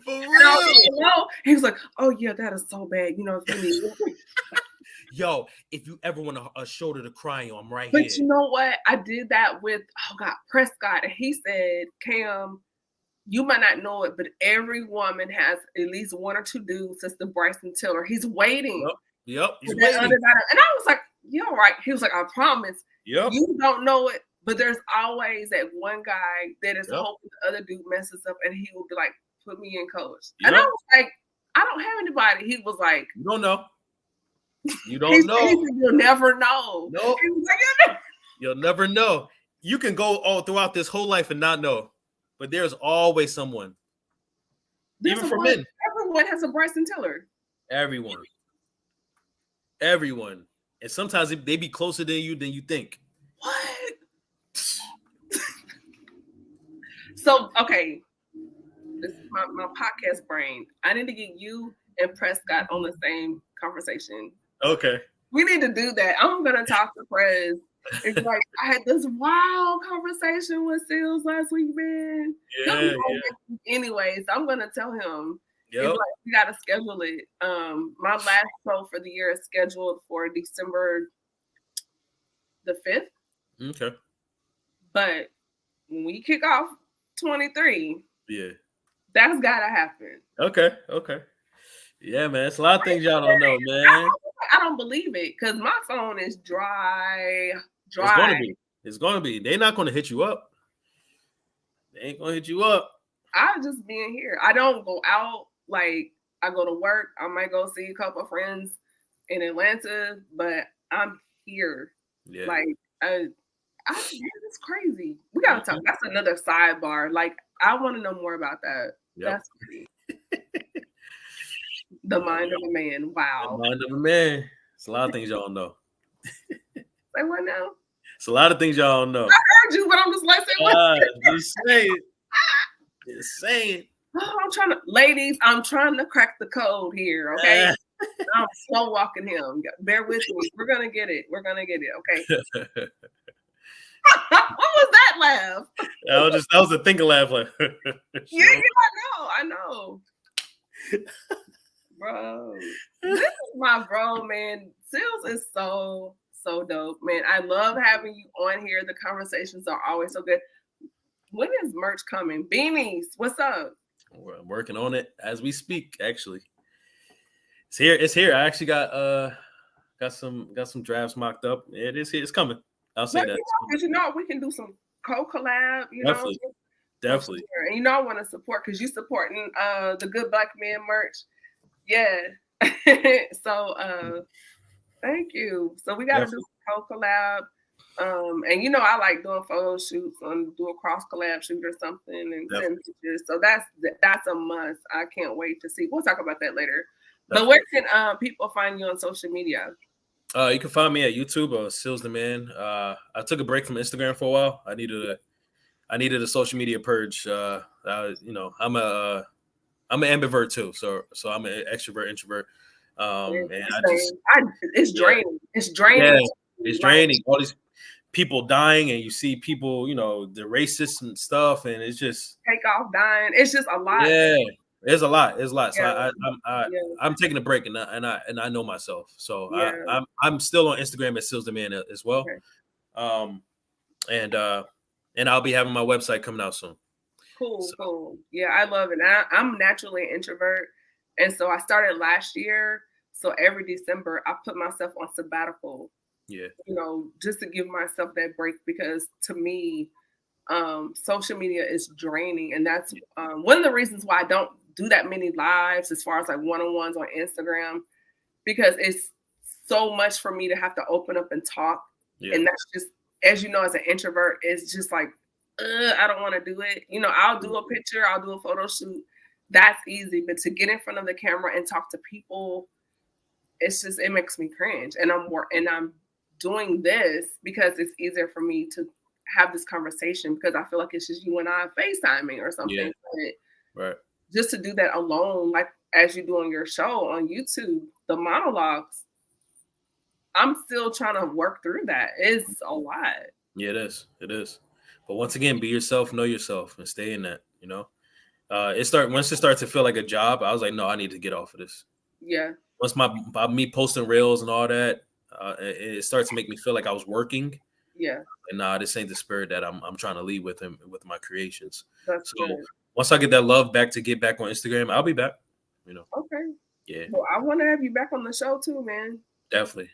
"For real?" He was like, "Oh yeah, that is so bad. You know, it's really." Yo, if you ever want a shoulder to cry on, I'm right here. But you know what? I did that with, Prescott. And he said, Cam, you might not know it, but every woman has at least one or two dudes since the Bryson Tiller. He's waiting. Yep. He's waiting. And I was like, you're right. He was like, I promise. Yep. You don't know it, but there's always that one guy that is hoping the other dude messes up and he will be like, put me in, coach. Yep. And I was like, I don't have anybody. He was like, you don't know. You don't know. You'll never know. Nope. Like, you'll never know. You can go all throughout this whole life and not know, but there's always someone. Even for men. Everyone has a Bryson Tiller. Everyone. And sometimes they be closer than you think. What? So, okay. This is my podcast brain. I need to get you and Prescott on the same conversation. Okay. We need to do that. I'm going to talk to Prez. It's like, I had this wild conversation with Sealz last week, man. Yeah. Anyways, I'm going to tell him. Yep. Like, we got to schedule it. My last show for the year is scheduled for December the 5th. Okay. But when we kick off 23, that's got to happen. Okay. Yeah, man. It's a lot of things y'all don't know, man. I don't believe it because my phone is dry. It's going to be. They're not going to hit you up. They ain't going to hit you up. I just being here. I don't go out. Like, I go to work. I might go see a couple of friends in Atlanta, but I'm here. Yeah. Like, it's crazy. We got to talk. That's another sidebar. Like, I want to know more about that. Yep. That's crazy. The mind of a man. Wow. The mind of a man. It's a lot of things y'all know. Say what now? It's a lot of things y'all don't know. I heard you, but I'm just like, say what? Just say it. Just say it. Oh, ladies, I'm trying to crack the code here, okay? I'm slow walking him. Bear with me. We're gonna get it. Okay. What was that laugh? That was a thinking laugh. Like, yeah, I know. Bro, this is my bro, man. Sealz is so dope, man. I love having you on here. The conversations are always so good. When is merch coming? Beanies, what's up? We're working on it as we speak. Actually, it's here. I actually got some drafts mocked up. It is here. It's coming. I'll say that. Because we can do some co-collab. Definitely. And I want to support because you supporting the Good Black Men merch. Yeah. So thank you. So we got to do some co-collab. And I like doing photo shoots and do a cross collab shoot or something and send pictures. So that's a must. I can't wait to see. We'll talk about that later. But where can people find you on social media? You can find me at YouTube, Sealz The Man. I took a break from Instagram for a while. I needed a social media purge. I'm an ambivert too, so I'm an extrovert, introvert. And it's draining. It's draining. Yeah, it's draining. All these people dying, and you see people, the racist and stuff, and it's just take off dying. It's just a lot. Yeah, it's a lot. So Yeah. I'm taking a break, and I know myself. So I'm still on Instagram at Sealz The Man as well. Okay. And I'll be having my website coming out soon. Cool. Yeah, I love it. I'm naturally an introvert, and so I started last year. So every December, I put myself on sabbatical. Yeah. Just to give myself that break, because to me, social media is draining, and that's one of the reasons why I don't do that many lives as far as like one-on-ones on Instagram, because it's so much for me to have to open up and talk, and that's just, as you know, as an introvert, it's just like, I don't want to do it. I'll do a picture, I'll do a photo shoot. That's easy, but to get in front of the camera and talk to people, it makes me cringe. And I'm doing this because it's easier for me to have this conversation, because I feel like it's just you and I FaceTiming or something. Yeah. Right. Just to do that alone, like as you do on your show on YouTube, the monologues, I'm still trying to work through that. It's a lot. Yeah, it is. But once again, be yourself, know yourself, and stay in that. Once it started to feel like a job, I was like, no, I need to get off of this. Yeah. Once me posting reels and all that, it started to make me feel like I was working. Yeah. And this ain't the spirit that I'm trying to lead with my creations. That's so good. Once I get that love back to get back on Instagram, I'll be back. Okay. Yeah. Well, I want to have you back on the show too, man. Definitely.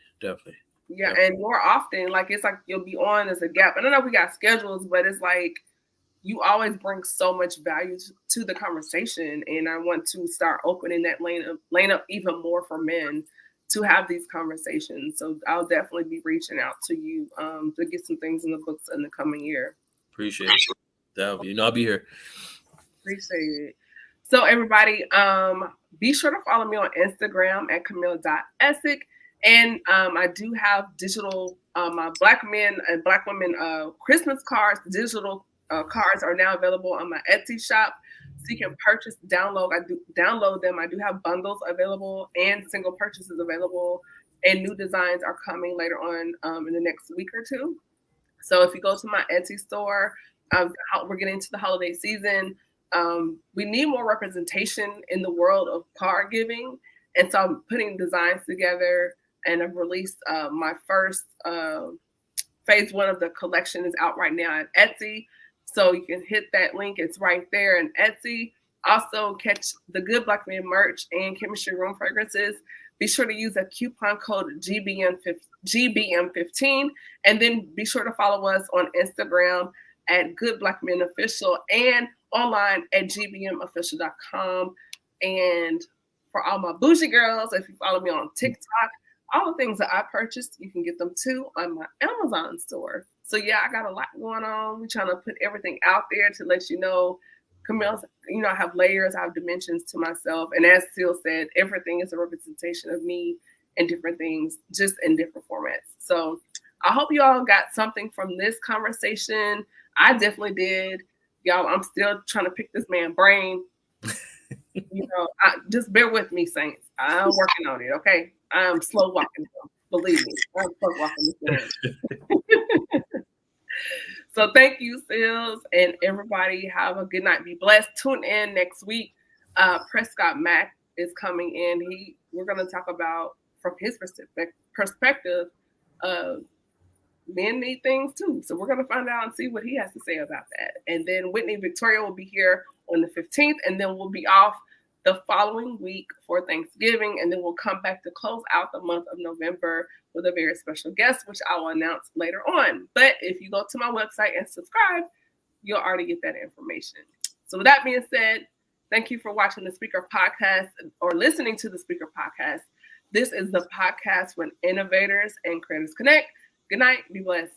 Yeah, and more often, like it's like you'll be on as a gap. I don't know if we got schedules, but it's like you always bring so much value to the conversation, and I want to start opening that lane up even more for men to have these conversations. So I'll definitely be reaching out to you to get some things in the books in the coming year. Appreciate it. I'll be here. Appreciate it. So everybody, be sure to follow me on Instagram at Camille.Essick. And I do have digital, my Black men and Black women Christmas cards. Digital cards are now available on my Etsy shop, so you can purchase, download. I do download them. I do have bundles available and single purchases available, and new designs are coming later on in the next week or two. So if you go to my Etsy store, we're getting into the holiday season. We need more representation in the world of card giving, and so I'm putting designs together. And I've released my first phase 1 of the collection is out right now at Etsy. So you can hit that link. It's right there in Etsy. Also catch the Good Black Men merch and Chemistry Room fragrances. Be sure to use a coupon code GBM15. And then be sure to follow us on Instagram at Good Black Men Official and online at gbmofficial.com. And for all my bougie girls, if you follow me on TikTok, all the things that I purchased, you can get them too on my Amazon store. So yeah, I got a lot going on. We're trying to put everything out there to let you know, Camille's, I have layers, I have dimensions to myself. And as Sealz said, everything is a representation of me and different things, just in different formats. So I hope you all got something from this conversation. I definitely did. Y'all, I'm still trying to pick this man's brain. Just bear with me, Saints. I'm working on it, okay? I'm slow walking, believe me. I'm slow walking this man. So thank you, Sealz, and everybody. Have a good night. Be blessed. Tune in next week. Prescott Mack is coming in. We're going to talk about, from his perspective, men need things too. So we're going to find out and see what he has to say about that. And then Whitney Victoria will be here on the 15th, and then we'll be off the following week for Thanksgiving, and then we'll come back to close out the month of November with a very special guest, which I will announce later on. But if you go to my website and subscribe, you'll already get that information. So with that being said, thank you for watching the Speaker Podcast or listening to the Speaker Podcast. This is the podcast when innovators and creators connect. Good night. Be blessed.